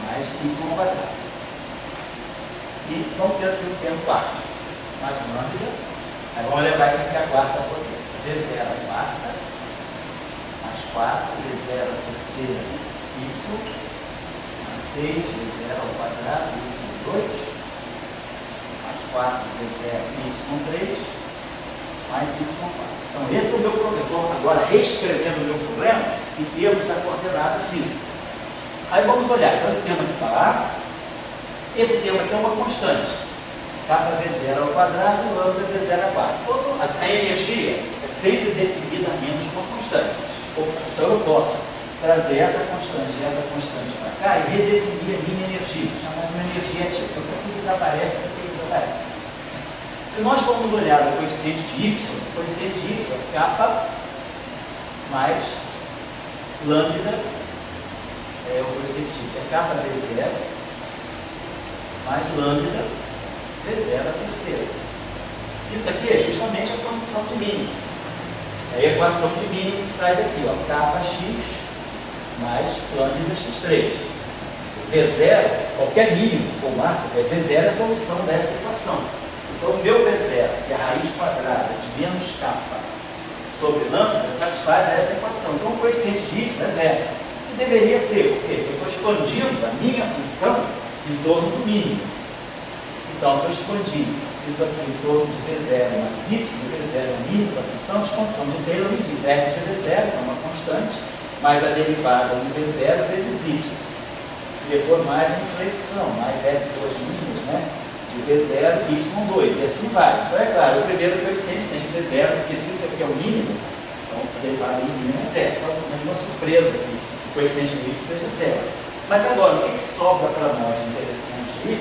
mais y ao quadrado. E vamos ter aqui o tempo parte, mais lambda. Aí vamos levar isso aqui à quarta potência. V0 à quarta, mais 4, V0 à terceira, y, mais 6, V0 ao quadrado, y2, mais 4, V0, y3, mais y4. Então, esse é o meu problema. Estou agora reescrevendo o meu problema em termos da coordenada física. Aí vamos olhar. Então, esse termo aqui está lá. Esse termo aqui é uma constante. K V0 ao quadrado, lambda V0 à quarta. A energia é sempre definida menos uma constante. Então, eu posso trazer essa constante e essa constante para cá e redefinir a minha energia, chamando de energia ativa. Então, isso aqui desaparece, isso aqui desaparece. Se nós formos olhar o coeficiente de y, o coeficiente de y é k mais lambda, o coeficiente de y é k V0 mais lambda V0 à terceira. Isso aqui é justamente a condição de mínimo. É a equação de mínimo que sai daqui, ó, kx mais lambda x3. V0, qualquer mínimo ou máximo, V0 é a solução dessa equação. Então, o meu V0, que é a raiz quadrada de menos k sobre lambda, satisfaz essa equação. Então, o coeficiente de y é zero. E deveria ser, porque eu estou expandindo a minha função em torno do mínimo. Então, se eu expandir isso aqui em torno de V0 mais y, V0 é o mínimo da função, a expansão de Taylor me diz f de V0, é uma constante, mais a derivada de V0 vezes y. E depois mais a inflexão, mais f2 mínimos, né? De V0 e y2, e assim vai. Então, é claro, o primeiro coeficiente tem que ser zero, porque se isso aqui é o mínimo, então a derivada do mínimo é zero. Então, não é uma surpresa que o coeficiente do y seja zero. Mas agora, o que sobra para nós de interessante aí,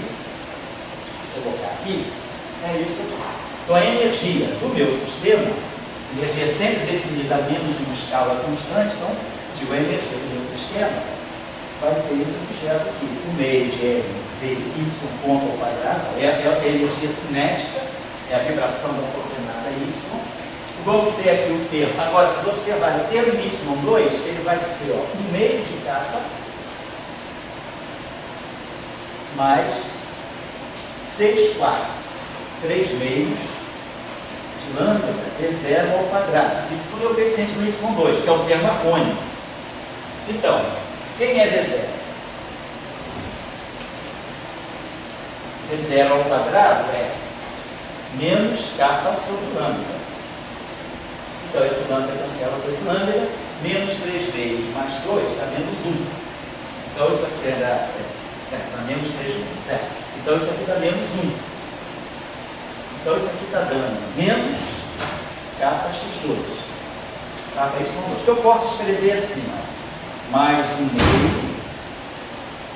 vou colocar aqui, é isso aqui. Então, a energia do meu sistema, a energia é sempre definida a menos de uma escala constante, então, digo, a energia do meu sistema vai ser isso que gera aqui. O meio de y ponto ao quadrado é a energia cinética, é a vibração da coordenada y. Vamos ter aqui o termo. Agora, vocês observarem, o termo y2, ele vai ser 1 meio de k mais 6 quartos, 3 meios de lambda V0 ao quadrado. Isso tudo é o coeficiente do y2, que é o termo harmônico. Então, quem é V0? V0 ao quadrado é menos kappa sobre lambda. Então, esse lambda cancela com esse lambda, menos 3 vezes mais 2 dá menos 1. Então, isso aqui dá menos 3 vezes, certo? Então, isso aqui dá menos 1. Então, isso aqui está dando menos kappa x2. Kappa y2. Que eu posso escrever assim, ó, mais 1 meio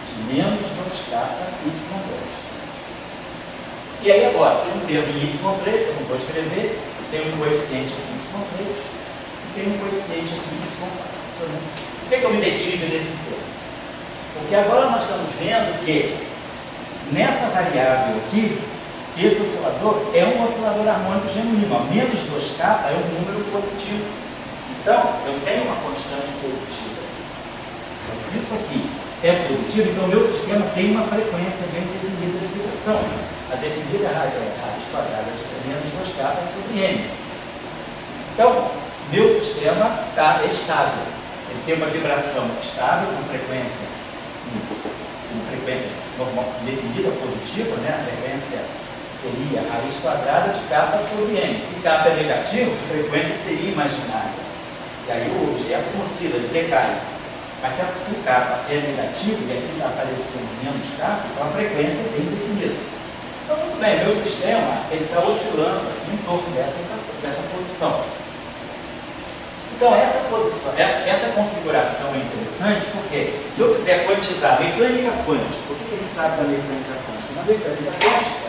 de menos 2 kappa y2. E aí agora, tem um termo em y3, que eu não vou escrever, tem um coeficiente aqui em y3, e tem um coeficiente aqui em y4. Por que eu me detive nesse termo? Porque agora nós estamos vendo que nessa variável aqui, esse oscilador é um oscilador harmônico genuíno. Ó, menos 2K é um número positivo. Então, eu tenho uma constante positiva. Mas se isso aqui é positivo, então o meu sistema tem uma frequência bem definida de vibração. A definida é raiz quadrada de menos 2K sobre N. Então, meu sistema é estável. Ele tem uma vibração estável, com frequência normal, definida positiva, né? A frequência seria a raiz quadrada de kappa sobre n. Se kappa é negativo, a frequência seria imaginária. E aí o objeto oscila, ele decai. Mas se o kappa é negativo e aqui está aparecendo menos kappa, então a frequência é bem definida. Então, muito bem, meu sistema está oscilando aqui em torno dessa posição. Então, essa configuração é interessante porque, se eu quiser quantizar mecânica quântica, o que a gente sabe da mecânica quântica? Na mecânica quântica,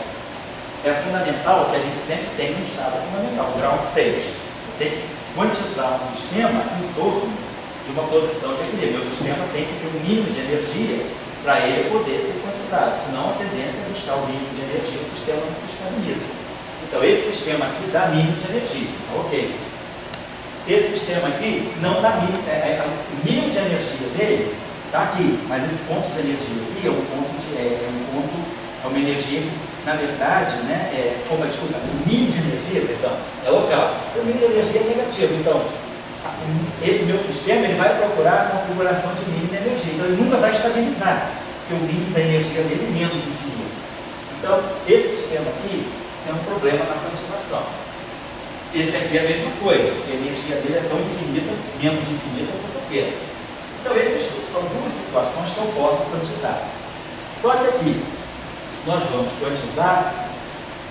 é fundamental que a gente sempre tem um estado fundamental, um ground state. Tem que quantizar um sistema em torno de uma posição de equilíbrio. O sistema tem que ter um mínimo de energia para ele poder ser quantizado, senão a tendência é buscar o mínimo de energia, o sistema não se estabiliza. Então, esse sistema aqui dá mínimo de energia, ok? Esse sistema aqui não dá mínimo, o mínimo de energia dele está aqui, mas esse ponto de energia aqui é uma energia que, na verdade, né, o mínimo de energia, perdão, é local. O mínimo de energia é negativo. Então, esse meu sistema ele vai procurar a configuração de mínimo de energia. Então, ele nunca vai estabilizar, porque o mínimo da energia dele é menos infinito. Então, esse sistema aqui tem um problema na quantização. Esse aqui é a mesma coisa, porque a energia dele é tão infinita, menos infinita quanto eu quero. Então, essas são duas situações que eu posso quantizar. Só que aqui, nós vamos quantizar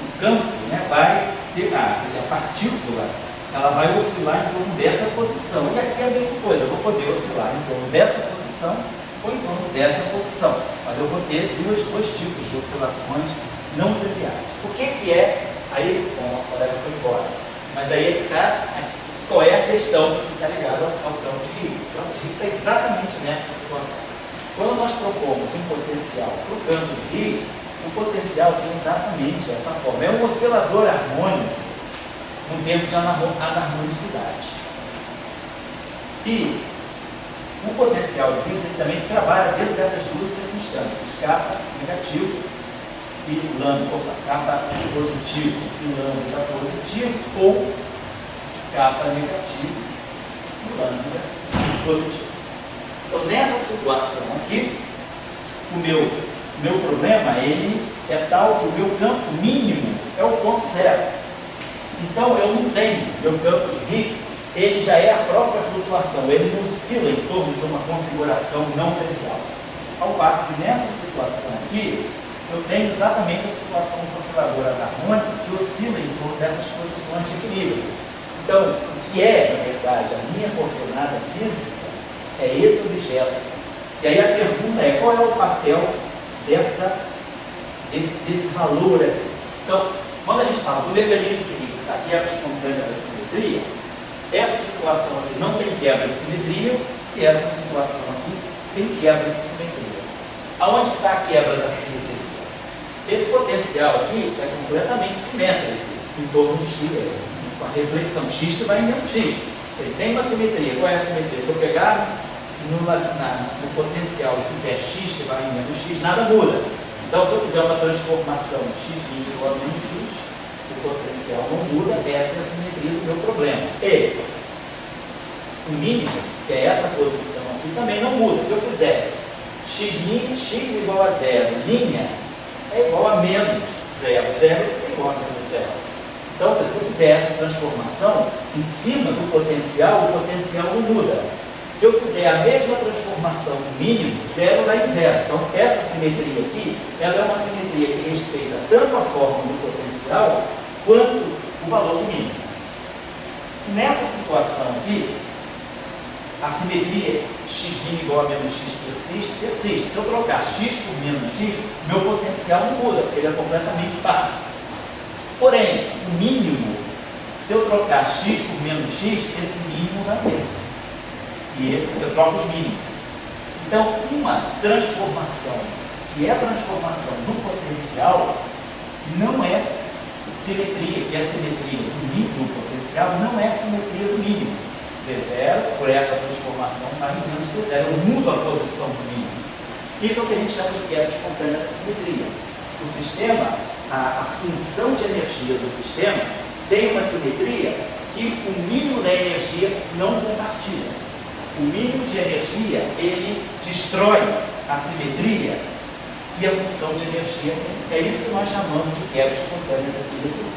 o campo, né, vai ser, quer dizer, a partícula, ela vai oscilar em torno dessa posição. E aqui é a mesma coisa, eu vou poder oscilar em torno dessa posição ou em torno dessa posição. Mas eu vou ter dois tipos de oscilações não triviais. O que é, aí, bom, nosso colega foi embora. Mas aí está, qual é a questão que está ligada ao campo de Higgs? O campo de Higgs está exatamente nessa situação. Quando nós propomos um potencial para o campo de Higgs, o potencial tem exatamente essa forma. É um oscilador harmônico no termo de anarmonicidade. E o potencial de Higgs ele também trabalha dentro dessas duas circunstâncias, kappa negativo e lambda, kappa positivo e lambda positivo, ou kappa negativo e lambda positivo. Então, nessa situação aqui, o meu problema ele é tal que o meu campo mínimo é o ponto zero. Então, eu não tenho, meu campo de Higgs, ele já é a própria flutuação, ele não oscila em torno de uma configuração não trivial. Ao passo que nessa situação aqui, eu tenho exatamente a situação do oscilador harmônico que oscila em torno dessas posições de equilíbrio. Então, o que é, na verdade, a minha coordenada física é esse objeto. E aí a pergunta é, qual é o papel desse valor aqui? Então, quando a gente fala do mecanismo de Higgs, da quebra espontânea da simetria, essa situação aqui não tem quebra de simetria e essa situação aqui tem quebra de simetria. Aonde está a quebra da simetria? Esse potencial aqui é completamente simétrico em torno de X, com a reflexão X que vai em menos X. Ele tem uma simetria. Qual é a simetria? Se eu pegar no potencial e fizer X que vai em menos X, nada muda. Então, se eu fizer uma transformação X igual a menos X, o potencial não muda, essa é a simetria do meu problema. E o mínimo que é essa posição aqui, também não muda. Se eu fizer x igual a zero, linha, é igual a menos zero, zero é igual a menos zero. Então, se eu fizer essa transformação em cima do potencial, o potencial não muda. Se eu fizer a mesma transformação no mínimo, zero vai em zero. Então, essa simetria aqui, ela é uma simetria que respeita tanto a forma do potencial, quanto o valor do mínimo. Nessa situação aqui, a simetria x' igual a menos x persiste. Se eu trocar x por menos x, meu potencial não muda, porque ele é completamente par. Porém, o mínimo, se eu trocar x por menos x, esse mínimo vai nesse. E esse eu troco os mínimos. Então, uma transformação, que é a transformação do potencial, não é simetria, que é a simetria do mínimo do potencial, não é a simetria do mínimo. D0, por essa transformação, vai em menos D0. Eu mudo a posição do mínimo. Isso é o que a gente chama de quebra espontânea da simetria. O sistema, a função de energia do sistema, tem uma simetria que o mínimo da energia não compartilha. O mínimo de energia, ele destrói a simetria que a função de energia tem. É isso que nós chamamos de quebra espontânea da simetria.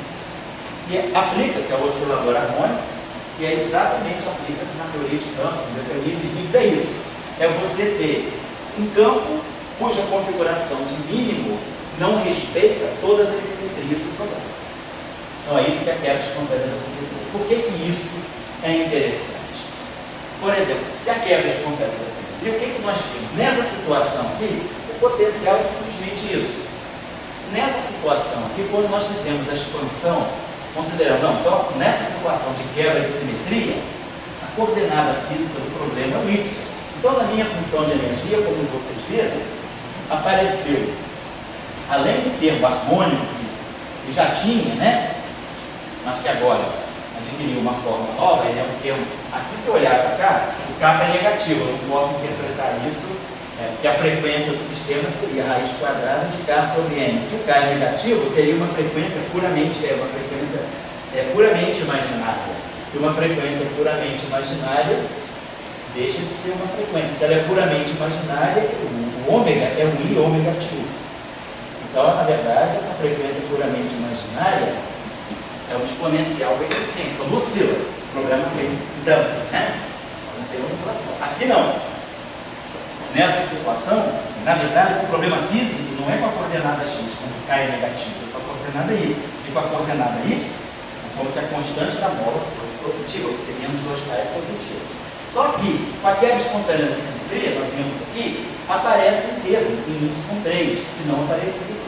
E aplica-se ao oscilador harmônico, e é exatamente aplica-se na teoria de campos, no mecanismo de Higgs, é isso. É você ter um campo cuja configuração de mínimo não respeita todas as simetrias do problema. Então é isso que é a quebra espontânea da simetria. Por que isso é interessante? Por exemplo, se a quebra espontânea da simetria, o que nós temos? Nessa situação aqui, o potencial é simplesmente isso. Nessa situação aqui, quando nós fizemos a expansão, considerando, não, então, nessa situação de quebra de simetria, a coordenada física do problema é o y. Então, na minha função de energia, como vocês viram, apareceu, além do termo harmônico, que já tinha, né? Mas que agora adquiriu uma forma nova, ele é um termo. Aqui, se eu olhar para cá, o K é negativo, eu não posso interpretar isso, porque a frequência do sistema seria a raiz quadrada de K sobre N. Se o K é negativo, eu teria uma frequência puramente imaginária. E uma frequência puramente imaginária deixa de ser uma frequência. Se ela é puramente imaginária, o ômega é um I ômega T. Então, na verdade, essa frequência puramente imaginária é um exponencial bem crescente. Então, oscila. O problema tem dumping, né? Não tem oscilação. Aqui não. Nessa situação, na verdade, o problema físico não é com a coordenada x, quando K é negativo, é com a coordenada y. E com a coordenada y, é como se a constante da mola fosse positiva, porque menos 2K é positivo. Só que, com a quebra espontânea da simetria, nós vimos aqui, aparece um termo em y3, que não aparecia.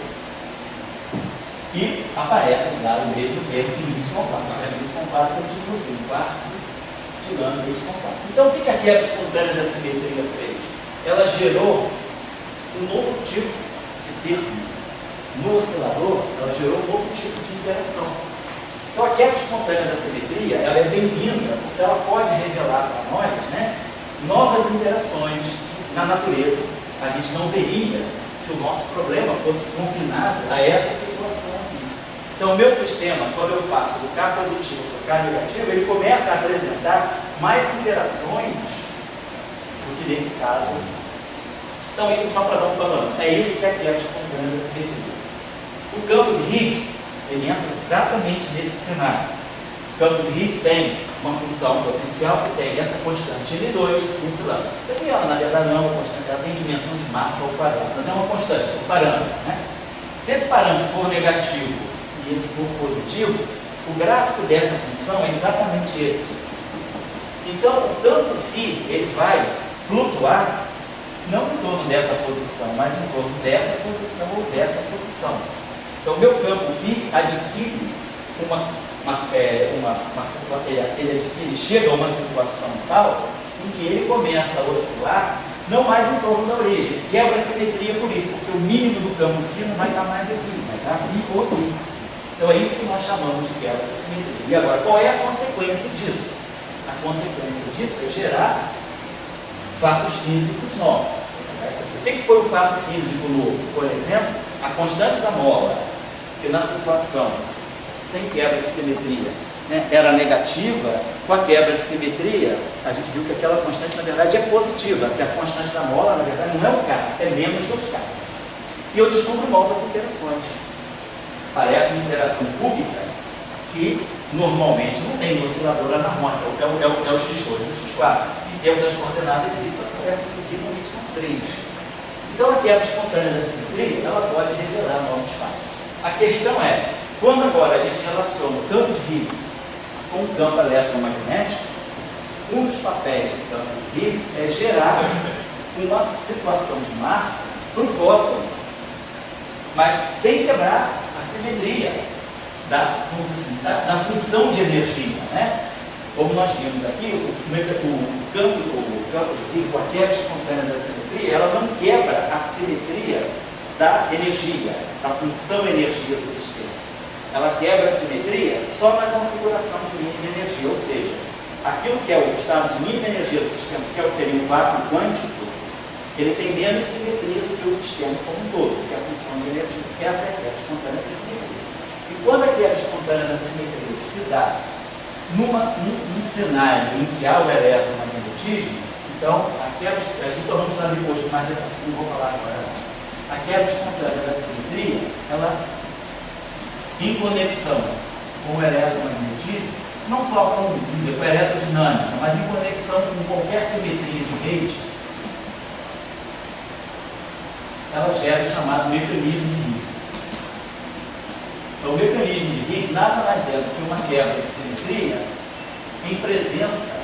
E aparece, claro, o mesmo termo em y4. Y4 continua aqui, um quarto, tirando y4. Então, o que a quebra espontânea da simetria fez? Ela gerou um novo tipo de termo. No oscilador, ela gerou um novo tipo de interação. Então, a quebra espontânea da simetria, ela é bem-vinda, porque ela pode revelar para nós, né, novas interações na natureza. A gente não veria se o nosso problema fosse confinado a essa situação aqui. Então, o meu sistema, quando eu passo do K positivo para o K negativo, ele começa a apresentar mais interações do que nesse caso. Então, isso é só para dar um panorama. É isso que é a quebra espontânea da simetria. O campo de Higgs, ele entra exatamente nesse cenário. O campo de Higgs tem uma função potencial que tem essa constante N2 nesse lado. Isso aqui, na verdade, não é uma constante, ela tem dimensão de massa ao quadrado, mas é uma constante, é um parâmetro, né? Se esse parâmetro for negativo e esse for positivo, o gráfico dessa função é exatamente esse. Então, o campo φ, ele vai flutuar não em torno dessa posição, mas em torno dessa posição ou dessa posição. Então, o meu campo φ adquire ele chega a uma situação tal em que ele começa a oscilar, não mais em torno da origem, quebra a simetria por isso, porque o mínimo do campo φ não vai estar mais aqui, vai estar aqui ou aqui. Então é isso que nós chamamos de quebra da simetria. E agora, qual é a consequência disso? A consequência disso é gerar fatos físicos novos. O que foi o fato físico novo? Por exemplo, a constante da mola, que na situação sem quebra de simetria né, era negativa, com a quebra de simetria, a gente viu que aquela constante, na verdade, é positiva, porque a constante da mola, na verdade, não é o K, é menos do K. E eu descubro novas interações. Parece uma interação cúbica que normalmente não tem no oscilador anarmônico, é o X2 e o X4. E dentro das coordenadas Y aparece inclusive um Y3. Então a quebra espontânea da simetria, ela pode revelar novos fatos. A questão é, quando agora a gente relaciona o campo de Higgs com o campo eletromagnético, um dos papéis do campo de Higgs é gerar uma situação de massa para o fóton, mas sem quebrar a simetria da função de energia, né? Como nós vimos aqui, o campo de Higgs, a quebra espontânea da simetria, ela não quebra a simetria da energia, da função energia do sistema. Ela quebra a simetria só na configuração de mínima energia, ou seja, aquilo que é o estado de mínima energia do sistema, que seria um vácuo quântico, ele tem menos simetria do que o sistema como um todo, que é a função de energia. Essa é a quebra espontânea da simetria. E quando a quebra espontânea da simetria se dá num cenário em que há o eletromagnetismo, então, isso vamos estudar depois com mais detalhes, não vou falar agora. A quebra espontânea da simetria, ela, em conexão com o eletromagnetismo, não só com a eletrodinâmica, mas em conexão com qualquer simetria de Higgs, ela gera o chamado mecanismo de Higgs. Então, o mecanismo de Higgs nada mais é do que uma quebra de simetria em presença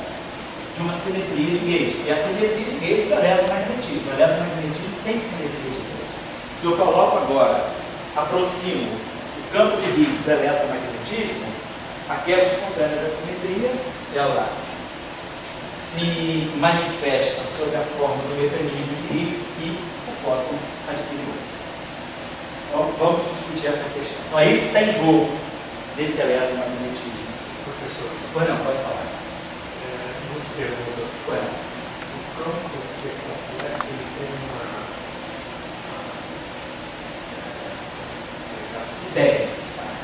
de uma simetria de gauge, que é a simetria de gauge do eletromagnetismo. O eletromagnetismo tem simetria de gauge. Se eu coloco agora, aproximo o campo de Higgs do eletromagnetismo, a quebra espontânea da simetria, ela se manifesta sob a forma do mecanismo de Higgs e o fóton adquire massa. Então, vamos discutir essa questão. Então, é isso que está em jogo desse eletromagnetismo. Professor, Pois não, pode falar. duas perguntas. Pois não. O campo C complexo, ele tem uma Tem.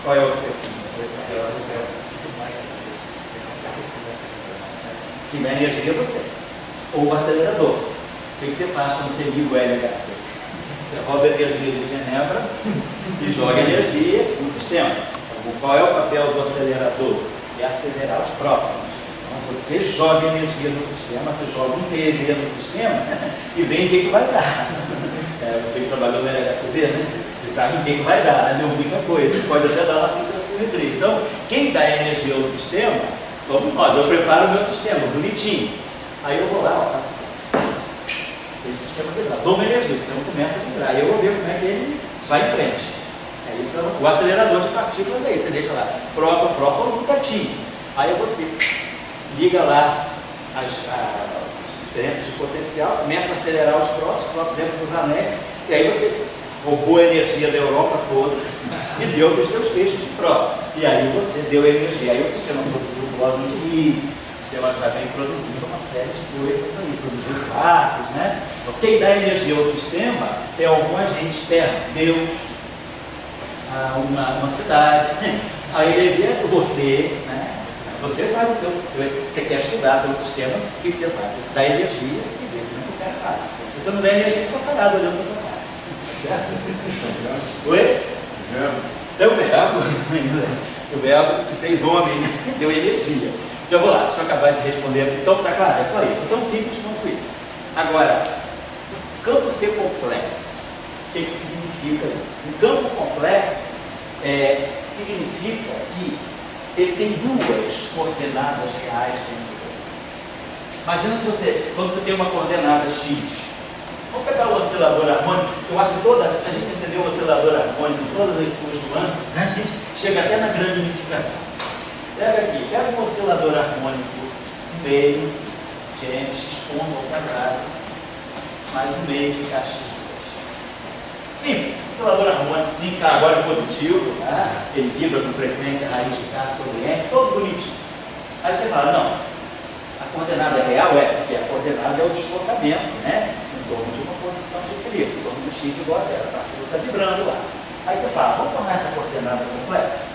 Qual é o teu? Que na energia é você. Ou o acelerador. O que você faz quando você liga o LHC? Você rouba a energia de Genebra e joga energia no sistema. Então, qual é o papel do acelerador? É acelerar os prótons. Então, você joga energia no sistema, você joga um PeV no sistema e vê em que vai dar. Você que trabalhou no LHCb, né? Você sabe em que vai dar, né? Deu muita coisa. Pode até dar uma simetria. Então, quem dá energia ao sistema somos nós. Eu preparo o meu sistema, bonitinho. Aí eu vou lá, ó, faço assim. Esse sistema vibrar. Dou uma energia, o sistema começa a vibrar. E eu vou ver como é que ele vai em frente. É isso, o acelerador de partículas é isso. Você deixa lá, próton, nunca. Aí você liga lá as diferenças de potencial, começa a acelerar os prótons entram nos anéis, e aí você roubou a energia da Europa toda e deu para os seus feixes de próton. E aí você deu energia. Aí o sistema produziu o bóson de Higgs, o sistema também produzindo uma série de coisas aí, produziu vácuos, né? Então, quem dá energia ao sistema é algum agente externo, Deus, uma cidade. A energia é você, né? Você faz o teu, você quer estudar o teu sistema, o que você faz? Você dá energia e vê como é que o cara faz. Se você não der energia, fica parado olhando para o cara. Certo? Oi? É o verbo que se fez homem, né? Deu energia. Já vou lá, deixa eu acabar de responder. Então, tá claro, é só isso. É tão simples quanto isso. Agora, o campo C complexo, o que significa isso? O campo complexo significa que ele tem duas coordenadas reais dentro dele. Imagina que quando você tem uma coordenada X, vamos pegar o oscilador harmônico. Eu acho que se a gente entender o oscilador harmônico, todas as suas nuances, a gente chega até na grande unificação. Pega um oscilador harmônico meio de m x ponto ao quadrado, mais um meio de kx2. Simples. Oscilador harmônico, sim, agora é positivo, tá? Ele vibra com frequência raiz de K sobre M, todo bonitinho. Aí você fala, não, a coordenada real porque a coordenada é o deslocamento, né? Em torno de uma posição de equilíbrio, em torno do x igual a zero, a partícula está vibrando lá. Aí você fala, vamos formar essa coordenada complexa?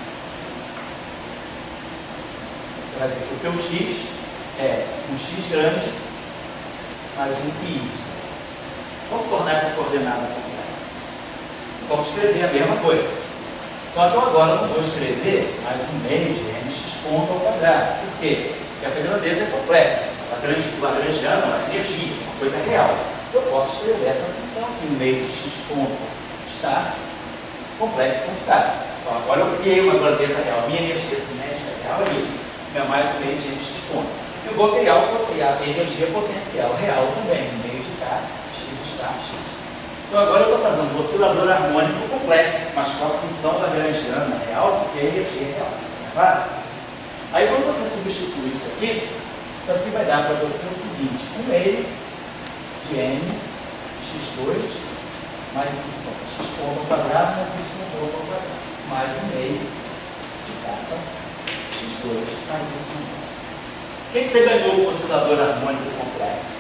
Você vai dizer que o teu x é um x grande mais um y. Vamos tornar essa coordenada complexa. Vamos escrever a mesma coisa. Só que eu agora não vou escrever mais um meio de mx ponto ao quadrado. Por quê? Porque essa grandeza é complexa. Lagrangiana é uma energia, uma coisa real. Eu posso escrever essa função que o meio de x ponto está complexo computado. Então agora eu criei uma grandeza real. Minha energia cinética real é isso. É mais um meio de x ponto. Eu vou criar a energia potencial real também, no meio de k, x está x. Então agora eu estou fazendo um oscilador harmônico complexo, mas com a função lagrangiana real, porque é energia real. Tá claro? Aí quando você substitui isso aqui vai dar para você o seguinte: 1 meio de n x2 mais x ponto ao quadrado mais y ponto ao quadrado, mais 1 meio de k x2 mais y ponto. O que você ganhou com o oscilador harmônico complexo?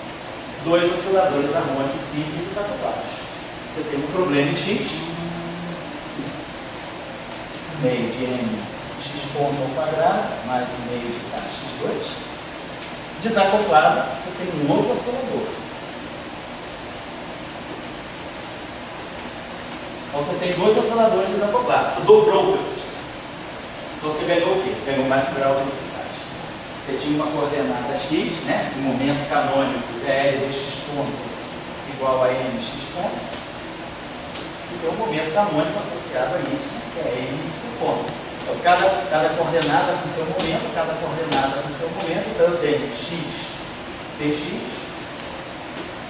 2 osciladores harmônicos simples desacoplados. Você tem um problema em x, meio de n x ponto ao quadrado mais 1 meio de k x2. Desacoplado, você tem um outro oscilador. Então você tem 2 osciladores desacoplados. Você dobrou o teu sistema. Então você ganhou o quê? Ganhou mais um grau de uniformidade. Você tinha uma coordenada x, né? O momento canônico é L de x ponto igual a n de x ponto. E tem um momento canônico associado a y, que é n de y ponto. Então, cada coordenada com seu momento, cada coordenada com seu momento. Então, eu tenho x, px,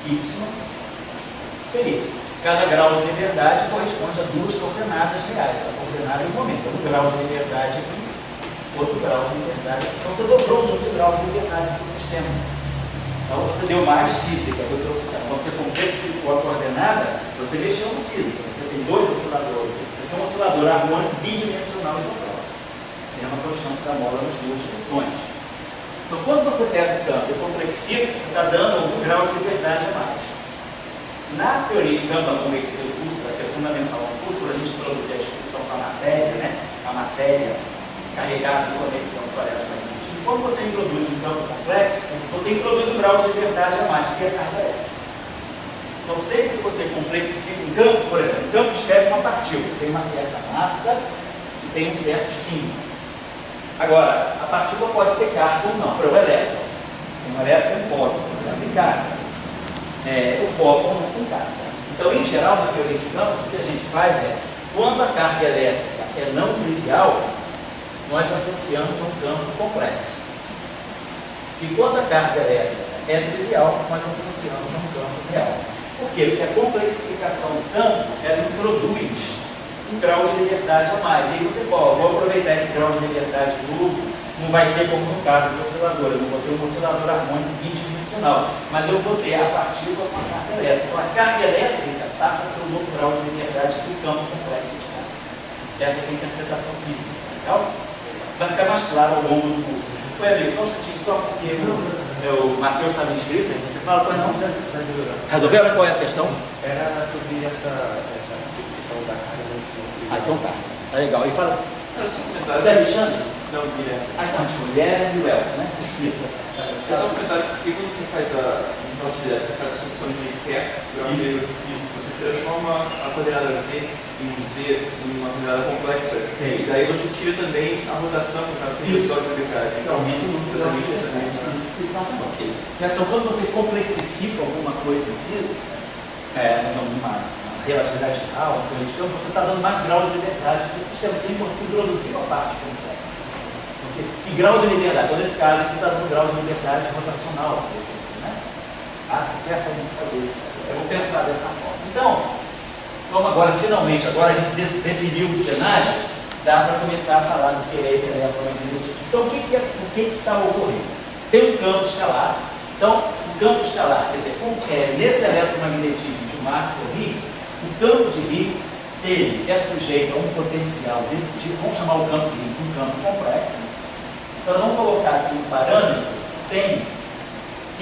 y, py. Cada grau de liberdade corresponde a 2 coordenadas reais, a coordenada e o momento. Um grau de liberdade aqui, outro grau de liberdade aqui. Então, você dobrou o número de grau de liberdade do sistema. Então, você deu mais física do teu sistema. Então, você complexificou a coordenada, você mexeu no física. Você tem 2 osciladores. Você tem um oscilador harmônico bidimensional isotrópico. Tem uma constante da mola nas 2 direções. Então, quando você pega o campo e complexifica, você está dando algum grau de liberdade a mais. Na teoria de campo, como esse curso vai ser fundamental no curso, para a gente produzir a discussão da matéria, né? A matéria carregada de conexão com a eletromagnetismo. Quando você introduz um campo complexo, você introduz um grau de liberdade a mais, que é a carga elétrica. Então, sempre que você complexifica um campo, por exemplo, um campo descreve uma partícula, tem uma certa massa e tem um certo spin. Agora, a partícula pode ter carga ou não, para o elétron. Um elétron é um pósito, ela tem carga. O fóton não tem carga. Então, em geral, na teoria de campos, o que a gente faz é, quando a carga elétrica é não trivial, nós associamos a um campo complexo. E quando a carga elétrica é trivial, nós associamos a um campo real. Por quê? Porque a complexificação do campo, ela introduz um grau de liberdade a mais. E aí você pode, vou aproveitar esse grau de liberdade novo, não vai ser como no caso do oscilador, eu não vou ter um oscilador harmônico bidimensional, mas eu vou ter a partícula com a carga elétrica. Então a carga elétrica passa a ser um novo grau de liberdade do campo complexo de carga. Essa é a interpretação física, legal? Vai ficar mais claro ao longo do curso. Oi, amigo, só um instantinho, só porque o Matheus estava inscrito, aí você fala, pois não? Resolveram qual é a questão? Era sobre essa questão da carga. Então tá legal. E fala, Era só um comentário. você é Alexandre? Não, Guilherme. Então, Guilherme e o Elcio, né? É só um comentário, porque quando você faz você faz a solução de quer, isso, você transforma a coordenada Z em um Z em uma coordenada complexa. Sim. E daí você tira também a rotação, por causa do Isso. grau de liberdade. Isso aumenta o número de exatamente. Certo? Então, quando você complexifica alguma coisa física, numa relatividade geral, você está dando mais grau de liberdade, porque o sistema tem que introduzir uma parte complexa. Que grau de liberdade? Então, nesse caso, você está dando grau de liberdade rotacional, por exemplo, né? Certo? Vamos fazer isso. Eu vou pensar dessa forma. Então, como agora, finalmente, agora a gente definiu o cenário, dá para começar a falar do que é esse eletromagnetismo. Então, o que está ocorrendo? Tem um campo escalar. Então, o campo escalar, quer dizer, nesse eletromagnetismo de Maxwell-Higgs, o campo de Higgs, ele é sujeito a um potencial desse tipo, vamos chamar o campo de Higgs um campo complexo. Então, vamos colocar aqui um parâmetro, tem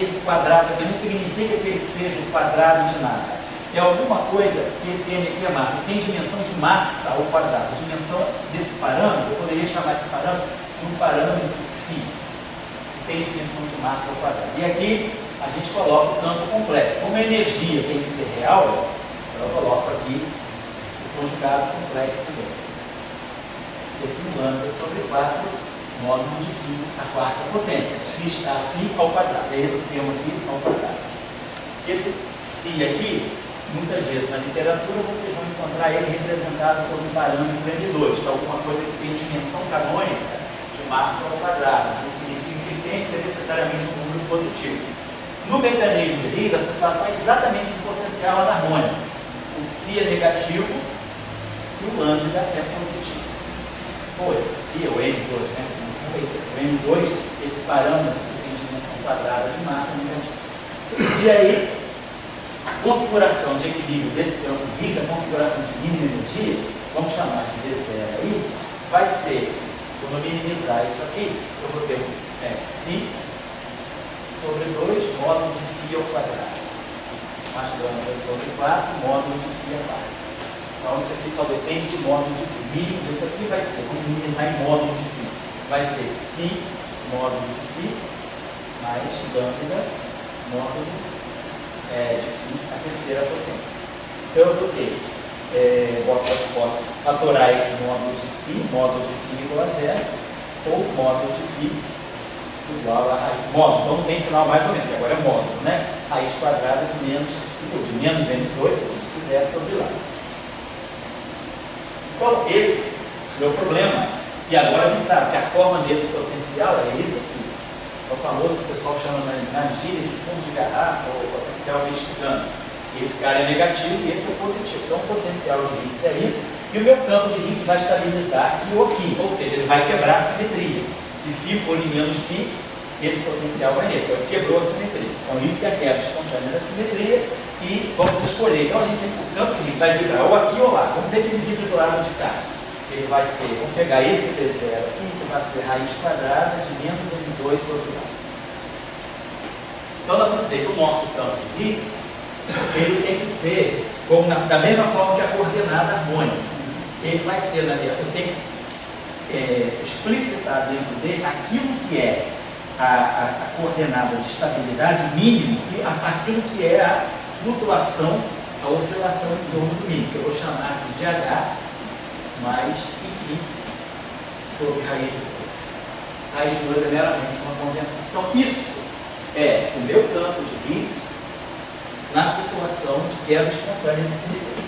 esse quadrado aqui, não significa que ele seja o quadrado de nada. É alguma coisa que esse n aqui é massa, tem dimensão de massa ao quadrado. A dimensão desse parâmetro, eu poderia chamar esse parâmetro de um parâmetro psi. tem dimensão de massa ao quadrado. E aqui a gente coloca o campo complexo. Como a energia tem que ser real, eu coloco aqui o conjugado complexo dele. E aqui um lambda sobre 4 módulo de φ à quarta potência. Φ está φ ao quadrado. É esse termo aqui ao quadrado. Esse φ aqui, muitas vezes na literatura vocês vão encontrar ele representado por um parâmetro M2, que é alguma coisa que tem dimensão canônica de massa ao quadrado. Não significa que ele tem que ser necessariamente um número positivo. No mecanismo de Higgs, a situação é exatamente o potencial anarmônico. O φ é negativo e o lambda é positivo. Pô, esse φ é o M2, né? Não é isso, o M2, esse parâmetro que tem dimensão quadrada de massa negativa. E aí, a configuração de equilíbrio desse campo de Higgs, a configuração de mínima energia, vamos chamar de V0 aí, vai ser, quando eu minimizar isso aqui, eu vou ter φ sobre 2 módulo de φ ao quadrado. Mais lambda sobre 4 módulo de φ ao quadrado. Então isso aqui só depende de módulo de φ. Mínimo disso aqui vai ser, vamos minimizar em módulo de φ. Vai ser φ módulo de φ mais lambda módulo de φ a terceira potência. Então eu vou ter, posso fatorar esse módulo de φ igual a 0, ou módulo de φ igual a raiz. Módulo, então não tem sinal mais ou menos, agora é módulo, né? Raiz quadrada de menos M2, se a gente quiser, sobre lá. Então esse é o problema. E agora a gente sabe que a forma desse potencial é esse aqui. É o famoso que o pessoal chama na gíria de fundo de garrafa ou potencial mexicano. Esse cara é negativo e esse é positivo. Então o potencial de Higgs é isso. E o meu campo de Higgs vai estabilizar aqui ou aqui. Ou seja, ele vai quebrar a simetria. Se φ for em menos φ, esse potencial vai nesse. Ele quebrou a simetria. Então isso que é a quebra espontânea da simetria. E vamos escolher. Então a gente tem o campo de Higgs vai vibrar ou aqui ou lá. Vamos dizer que ele vibra do lado de cá. Ele vai ser, vamos pegar esse T0 aqui, que vai ser raiz quadrada de menos M2 sobre lá. Então nós vamos dizer que o nosso campo de Higgs, ele tem que ser como da mesma forma que a coordenada harmônica. Ele vai ser, na verdade, eu tenho que explicitar dentro dele aquilo que é a coordenada de estabilidade, o mínimo, e aquilo que é a flutuação, a oscilação em torno do mínimo, que eu vou chamar aqui de H mais I sobre raiz de 2. Raiz de 2 é meramente uma convenção. Então, isso é o meu campo de Higgs na situação de quebra espontânea de simetria.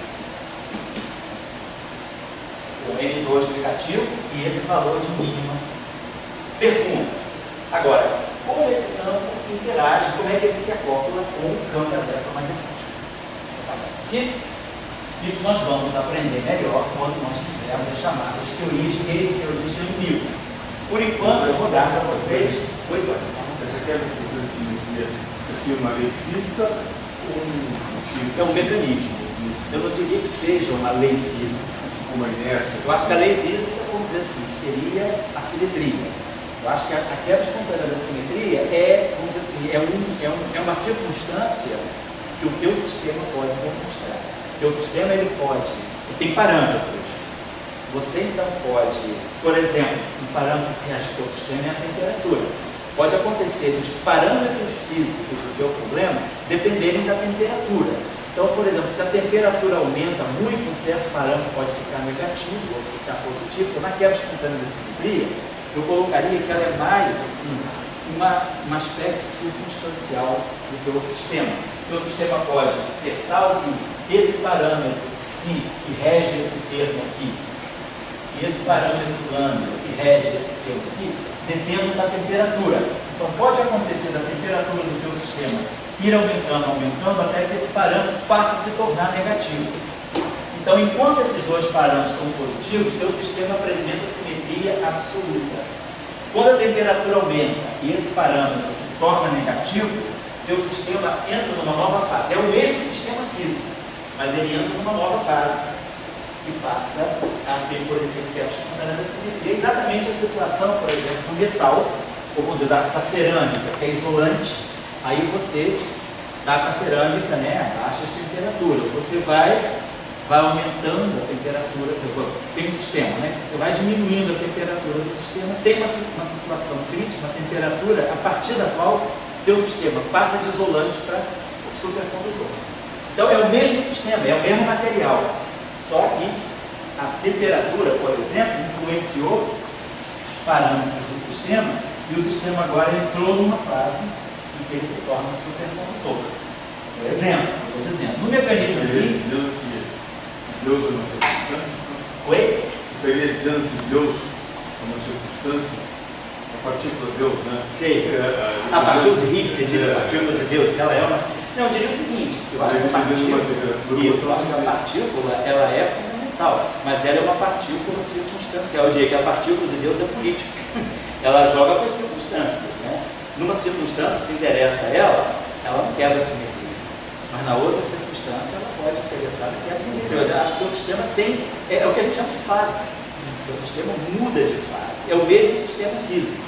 Com N2 negativo e esse valor de mínima. Pergunta. Agora, como esse campo interage, como é que ele se acopla com o campo eletromagnético? Isso nós vamos aprender melhor quando nós fizermos as chamadas teorias de rede e teorias de ambientes. Por enquanto, eu vou dar para vocês. Oi, Eduardo. Essa quebra de simetria é uma lei física ou é um mecanismo. Eu não diria que seja uma lei física. Uma inércia? Eu acho que a lei física, vamos dizer assim, seria a simetria. Eu acho que a quebra espontânea da simetria é, vamos dizer assim, é uma circunstância que o teu sistema pode demonstrar. O teu sistema ele tem parâmetros. Você então pode, por exemplo, um parâmetro que reage ao teu sistema é a temperatura. Pode acontecer dos parâmetros físicos do teu problema dependerem da temperatura. Então, por exemplo, se a temperatura aumenta muito, um certo parâmetro pode ficar negativo, outro ficar positivo. Então, na quebra espontânea da simetria, eu colocaria que ela é mais assim, um aspecto circunstancial do teu sistema. O teu sistema pode ser tal que esse parâmetro psi que rege esse termo aqui, e esse parâmetro lambda que rege esse termo aqui, dependem da temperatura. Então pode acontecer da temperatura do teu sistema ir aumentando, até que esse parâmetro passe a se tornar negativo. Então, enquanto esses dois parâmetros estão positivos, teu sistema apresenta simetria absoluta. Quando a temperatura aumenta e esse parâmetro se torna negativo, teu sistema entra numa nova fase. É o mesmo sistema físico, mas ele entra numa nova fase e passa a ter, por exemplo, quebra espontânea da simetria. É exatamente a situação, por exemplo, do metal, ou vamos dizer, da cerâmica, que é isolante. Aí você dá com a cerâmica, né, a baixas temperaturas. Você vai vai aumentando a temperatura, tem um sistema, né? Você vai diminuindo a temperatura do sistema, tem uma situação crítica, uma temperatura a partir da qual o teu sistema passa de isolante para supercondutor. Então é o mesmo sistema, é o mesmo material, só que a temperatura, por exemplo, influenciou os parâmetros do sistema e o sistema agora entrou numa fase em que ele se torna supercondutor. Por exemplo, eu estou dizendo, no mecanismo de Higgs... dizendo que Deus é uma circunstância? Oi? Estaria dizendo que Deus é uma circunstância, a partícula de Deus, né? Sim. A partícula de Higgs, você diz a partícula de Deus, se ela é uma... Não, eu diria o seguinte, eu acho que a partícula... Isso, eu acho que a partícula, ela é fundamental, mas ela é uma partícula circunstancial. Eu diria que a partícula de Deus é política. Ela joga com as circunstâncias, né? Numa circunstância, se interessa a ela não quebra a simetria. Mas na outra circunstância, ela pode interessar e quebra a simetria. Eu acho que o sistema tem... É o que a gente chama de fase. O sistema muda de fase. É o mesmo sistema físico,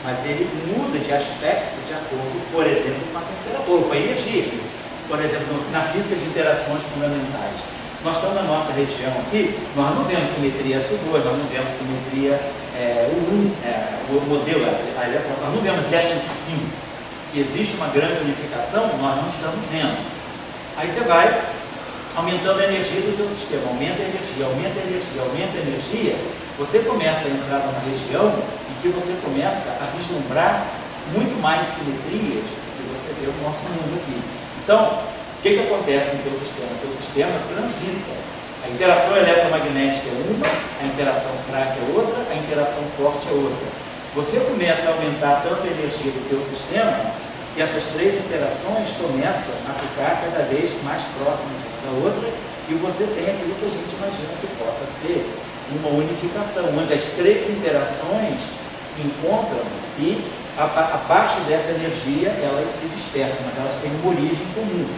mas ele muda de aspecto de acordo, por exemplo, com a temperatura, com a energia. Por exemplo, na física de interações fundamentais. Nós estamos na nossa região aqui, nós não vemos simetria S2, nós não vemos simetria o modelo, nós não vemos S5. Se existe uma grande unificação, nós não estamos vendo. Aí você vai aumentando a energia do teu sistema, aumenta a energia, aumenta a energia, aumenta a energia, você começa a entrar numa região em que você começa a vislumbrar muito mais simetrias do que você vê no nosso mundo aqui. Então, o que acontece com o teu sistema? O teu sistema transita. A interação eletromagnética é uma, a interação fraca é outra, a interação forte é outra. Você começa a aumentar tanto a energia do teu sistema que essas três interações começam a ficar cada vez mais próximas uma da outra e você tem aquilo que a gente imagina que possa ser uma unificação, onde as três interações se encontram e abaixo dessa energia elas se dispersam, mas elas têm uma origem comum.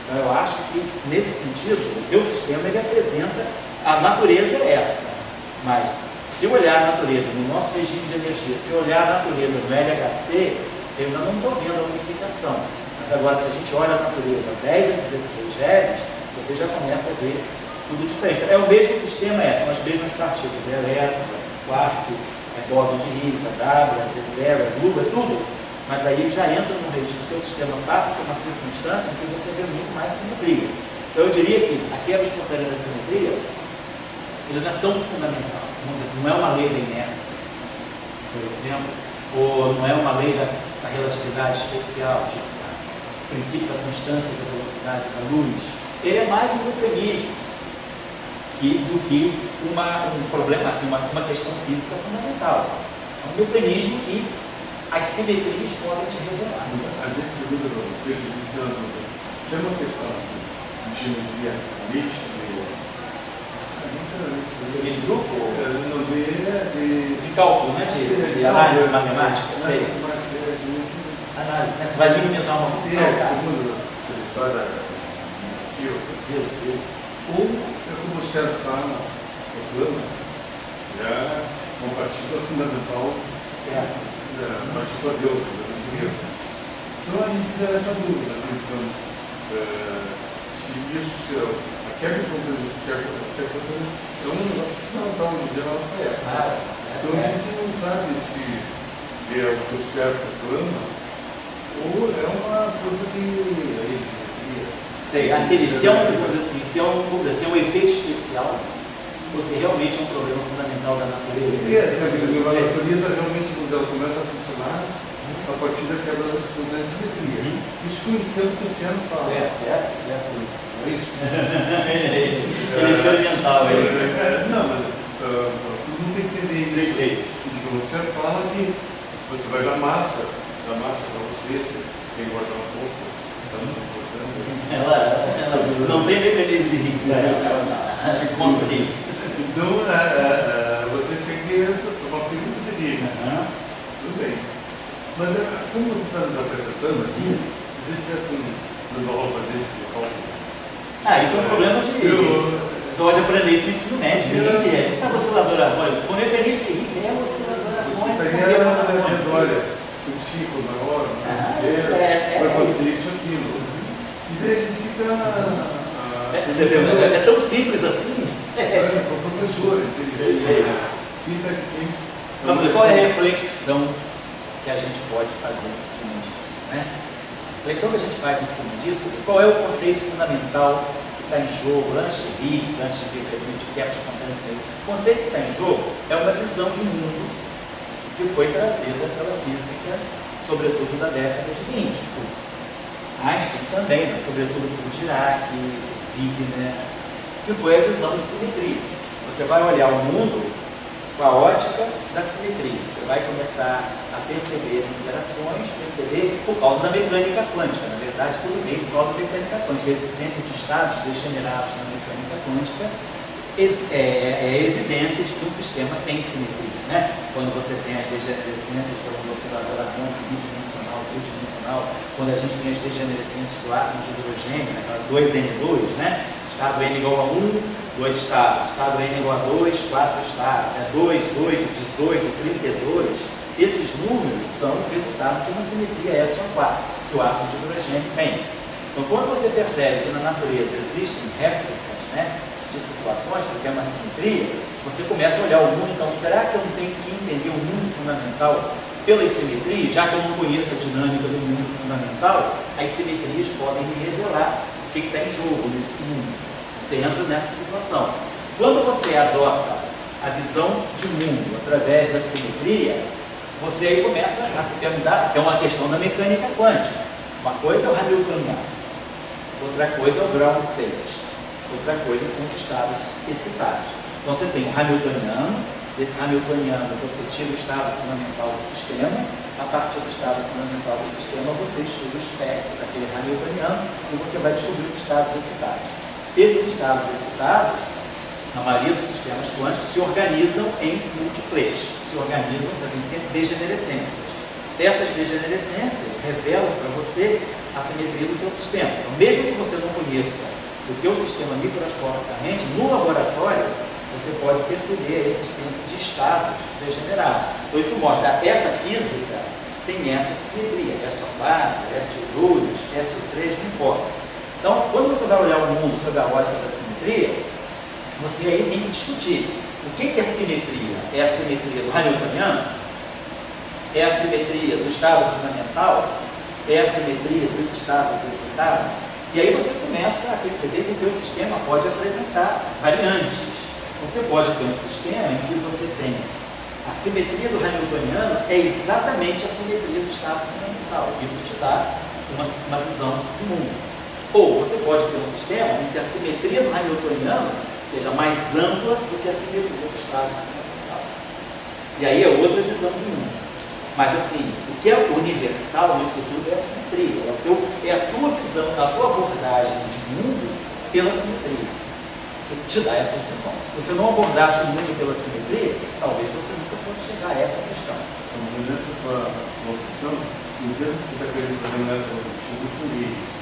Então eu acho que nesse sentido o teu sistema ele apresenta, a natureza é essa, mas se eu olhar a natureza no nosso regime de energia, se eu olhar a natureza no LHC, eu ainda não estou vendo a unificação. Mas agora, se a gente olha a natureza 10 a 16 GeV, você já começa a ver tudo diferente. É o mesmo sistema, são as mesmas partículas, é elétron, quarto, bóson de Higgs, a W, a Z0, a Lu, é tudo. Mas aí já entra no regime, o seu sistema passa por uma circunstância em que você vê muito mais simetria. Então eu diria que a quebra espontânea da simetria, ele não é tão fundamental. Vamos dizer assim, não é uma lei da inércia, por exemplo, ou não é uma lei da relatividade especial, tipo o princípio da constância da velocidade da luz. Ele é mais um mecanismo do que um problema, assim, uma questão física fundamental. É um mecanismo que as simetrias podem te revelar. A gente pergunta para você, tem uma questão de geometria analítica, de grupo? Não, de cálculo, né? De análise matemática, sei. Análise, né? Você vai minimizar uma função. Isso. Como o Sérgio fala, o plano já uma partícula fundamental, certo? A partícula de Deus, então a gente tem essa dúvida, então, se isso, a quebra de conteúdo é um negócio fundamental no geral da Terra. Então a gente não sabe se é o certo plano ou é uma coisa de sei, se é um efeito especial ou se realmente é um problema fundamental da natureza. A natureza realmente, quando ela começa a funcionar, a partir da quebra da simetria. Isso que o encanto que o Luciano fala. Certo. É isso? Ele é experimental. Não, mas todo mundo tem que entender isso. O Luciano fala que você vai dar massa para você, tem que guardar um pouco, está muito importante. Ela não tem mecanismo de Higgs, né? Contra Higgs. Então, você tem que tomar período de Higgs. Tudo bem. Mas, como você está nos apresentando aqui, se você estivesse dando aula para gente de cálculo. Isso é um problema de... Você pode aprender isso no ensino médio. Você sabe oscilador harmônico? O mecanismo de Higgs é o oscilador harmônico. Olha, um ciclo maior, vai fazer isso aquilo. E daí a gente fica... Você vê, é tão simples assim. É o professor, ele pinta aqui. Vamos ver, qual é a reflexão que a gente pode fazer em cima disso, né? A reflexão que a gente faz em cima disso, qual é o conceito fundamental que está em jogo, antes de Higgs, antes de quebra espontânea, o conceito que está em jogo é uma visão de mundo que foi trazida pela física, sobretudo da década de 20, por Einstein também, mas sobretudo por Dirac, Wigner, que foi a visão de simetria. Você vai olhar o mundo com a ótica da simetria. Você vai começar a perceber as interações, perceber por causa da mecânica quântica. Na verdade, tudo vem por causa da mecânica quântica. A existência de estados degenerados na mecânica quântica é evidência de que um sistema tem simetria, né? Quando você tem as degenerescências pelo oscilador harmônico bidimensional, tridimensional, quando a gente tem as degenerescências do átomo de hidrogênio, né? 2N2, né? Estado N igual a 1, 2 estados. Estado N igual a 2, 4 estados. Né? 2, 8, 18, 32. Esses números são o resultado de uma simetria SO4, que o átomo de hidrogênio tem. Então, quando você percebe que na natureza existem réplicas, né, de situações, que tem uma simetria, você começa a olhar o mundo. Então, será que eu não tenho que entender o mundo fundamental pela simetria? Já que eu não conheço a dinâmica do mundo fundamental, as simetrias podem me revelar o que está em jogo nesse mundo. Você entra nessa situação. Quando você adota a visão de mundo através da simetria, você aí começa a se perguntar, que é uma questão da mecânica quântica. Uma coisa é o Hamiltoniano, outra coisa é o ground state, outra coisa são os estados excitados. Então você tem o Hamiltoniano, desse Hamiltoniano você tira o estado fundamental do sistema, a partir do estado fundamental do sistema você estuda o espectro daquele Hamiltoniano e você vai descobrir os estados excitados. Esses estados excitados, na maioria dos sistemas quânticos, se organizam em multiplex, se organizam, você tem sempre degenerescências. Dessas degenerescências revelam para você a simetria do teu sistema. Então, mesmo que você não conheça o teu sistema microscopicamente, no laboratório você pode perceber a existência de estados degenerados. Então isso mostra, essa física tem essa simetria, SO4, SO2, SO3, não importa. Então, quando você vai olhar o mundo sob a ótica da simetria, você aí tem que discutir o que é simetria. É a simetria do Hamiltoniano? É a simetria do estado fundamental? É a simetria dos estados excitados? E aí você começa a perceber que o teu sistema pode apresentar variantes. Então, você pode ter um sistema em que você tem a simetria do Hamiltoniano é exatamente a simetria do estado fundamental. Isso te dá uma visão de mundo. Ou você pode ter um sistema em que a simetria do Hamiltoniano seja mais ampla do que a simetria do estado fundamental. E aí é outra visão de mundo. Mas assim, o que é universal nisso tudo é a simetria. É a tua visão, a tua abordagem de mundo pela simetria. Que te dá essa distinção. Se você não abordasse o mundo pela simetria, talvez você nunca fosse chegar a essa questão. Então, nessa tua opção, o que você está querendo fazer um método com eles?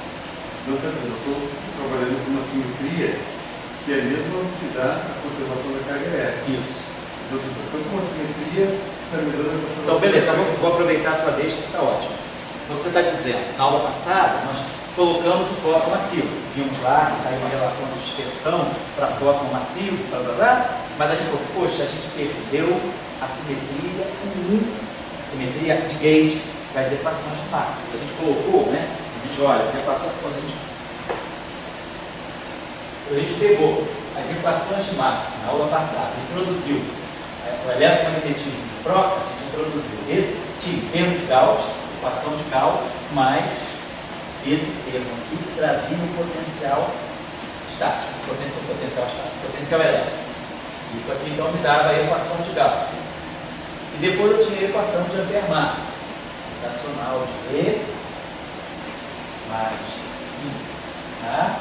Eu estou trabalhando com uma simetria que é a mesma que dá a conservação da carga elétrica. Isso. Então, com uma simetria, está me dando a conservação. Então, beleza, então vou aproveitar a tua deixa que está ótimo. Então, o que você está dizendo? Na aula passada, nós colocamos o fóton massivo. Vimos lá que saiu uma relação de dispersão para fóton massivo, blá blá blá, mas a gente falou, poxa, a gente perdeu a simetria a simetria de Gauge das equações de Maxwell. A gente colocou, né? A gente olha, as equações, quando a gente pegou as equações de Maxwell na aula passada, introduziu o eletromagnetismo de Proctor, a gente introduziu esse termo de Gauss, equação de Gauss, mais esse termo aqui que trazia um potencial estático, potencial elétrico. Isso aqui então me dava a equação de Gauss. E depois eu tinha a equação de Ampère-Maxwell, racional de E mais 5, tá?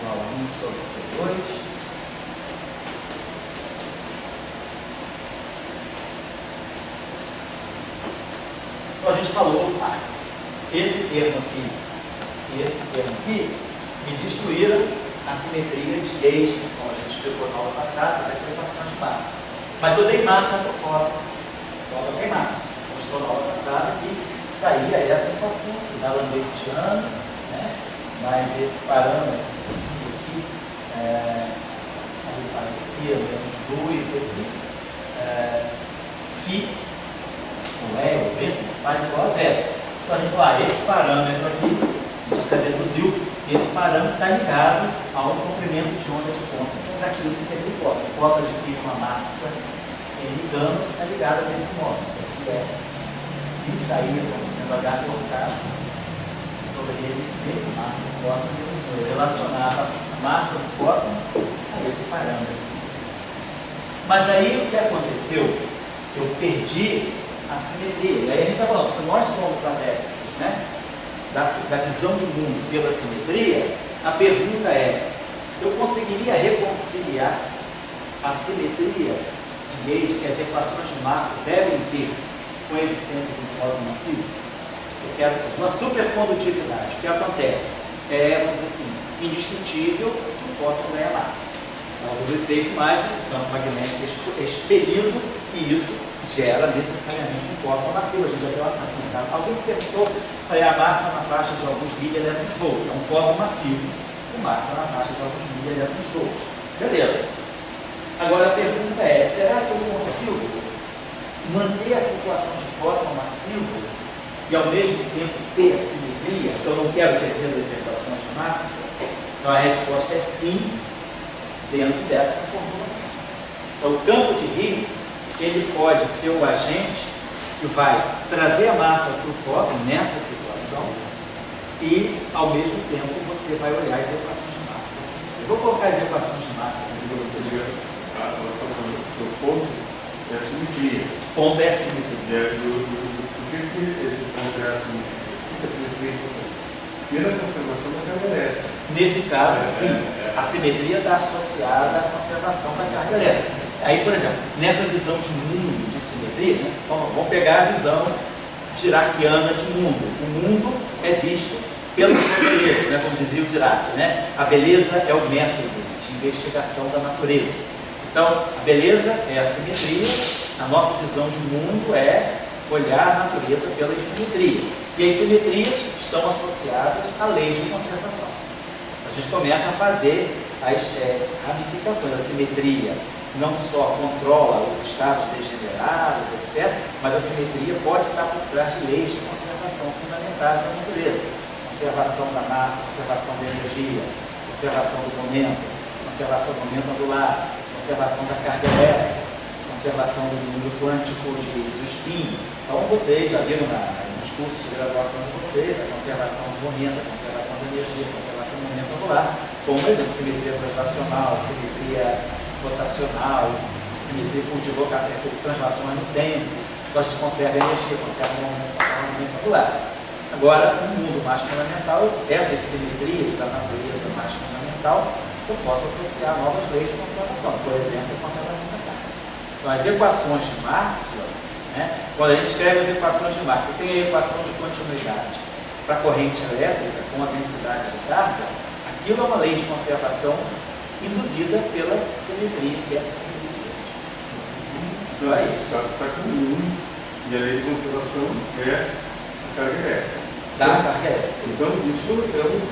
Igual a 1 sobre C2. Então a gente falou, esse termo aqui e esse termo aqui me destruíram a simetria de Gauge, como a gente explicou na aula passada, das equações de Maxwell. Mas eu dei massa para o fóton. O fóton tem massa. Mostrou na aula passada que saía essa equação aqui, da Lambertiana, né? mas esse parâmetro aqui, parecia menos 2 aqui, φ, não é, o B, faz igual a zero. Então a gente fala, esse parâmetro aqui, a gente já deduziu, esse parâmetro está ligado ao comprimento de onda de ponta, daquilo que sempre foca. O foco adquire uma massa gama está ligada desse modo. Isso aqui é se sair como sendo H cortado sobre ele C, massa do fóton, relacionada a massa do fóton a esse parâmetro. Mas aí o que aconteceu? Eu perdi a simetria. E aí a gente está falando, se nós somos adeptos, né, da visão de mundo pela simetria, a pergunta é, eu conseguiria reconciliar a simetria de Gauge que as equações de Maxwell devem ter com a existência de um fóton massivo? Eu quero uma supercondutividade. O que acontece? Vamos dizer assim, indiscutível que o fóton ganha massa. Causa do efeito mais do campo magnético expelido, e isso gera necessariamente um fóton massivo. A gente já deu uma facilidade. Alguém perguntou, a massa na faixa de alguns milielétrons-volts. É um fóton massivo com massa na faixa de alguns milielétrons-volts. Beleza. Agora a pergunta é, será que eu consigo manter a situação de fóton massivo e ao mesmo tempo ter a simetria? Eu não quero perder as equações de Maxwell? Então a resposta é sim, dentro dessa formulação. Então o campo de Higgs, ele pode ser o agente que vai trazer a massa para o fóton nessa situação e ao mesmo tempo você vai olhar as equações de Maxwell. Eu vou colocar as equações de Maxwell para você ver. O ponto é a simetria. Ponto é a simetria. Por que esse ponto é a simetria? Pela conservação da carga elétrica. Nesse caso, sim, a simetria está associada à conservação da carga elétrica. Aí, por exemplo, nessa visão de mundo de simetria, né, vamos pegar a visão diraquiana de mundo. O mundo é visto pela sua beleza, né, como dizia o Dirac, né? A beleza é o método de investigação da natureza. Então, a beleza é a simetria, a nossa visão de mundo é olhar a natureza pela simetria. E as simetrias estão associadas a leis de conservação. A gente começa a fazer as ramificações. A simetria não só controla os estados degenerados, etc., mas a simetria pode estar por trás de leis de conservação fundamentais da natureza. Conservação da massa, conservação da energia, conservação do momento angular, conservação da carga elétrica, conservação do número quântico de Zuspin. Então vocês já viram nos cursos de graduação de vocês a conservação do momento, a conservação da energia, a conservação do momento angular, como por exemplo simetria translacional, simetria rotacional, simetria por translações no tempo. Então a gente conserva a energia, conserva o momento angular. Agora, no mundo mais fundamental, essas simetrias da natureza mais fundamental, eu posso associar novas leis de conservação, por exemplo, a conservação da carga. Então, as equações de Maxwell, né, quando a gente escreve as equações de Maxwell, tem a equação de continuidade para a corrente elétrica com a densidade de carga, aquilo é uma lei de conservação induzida pela simetria, que é essa simetria. Então, é isso. Está com 1, e a lei de conservação é a carga elétrica. Da carga elétrica. Então, isso é um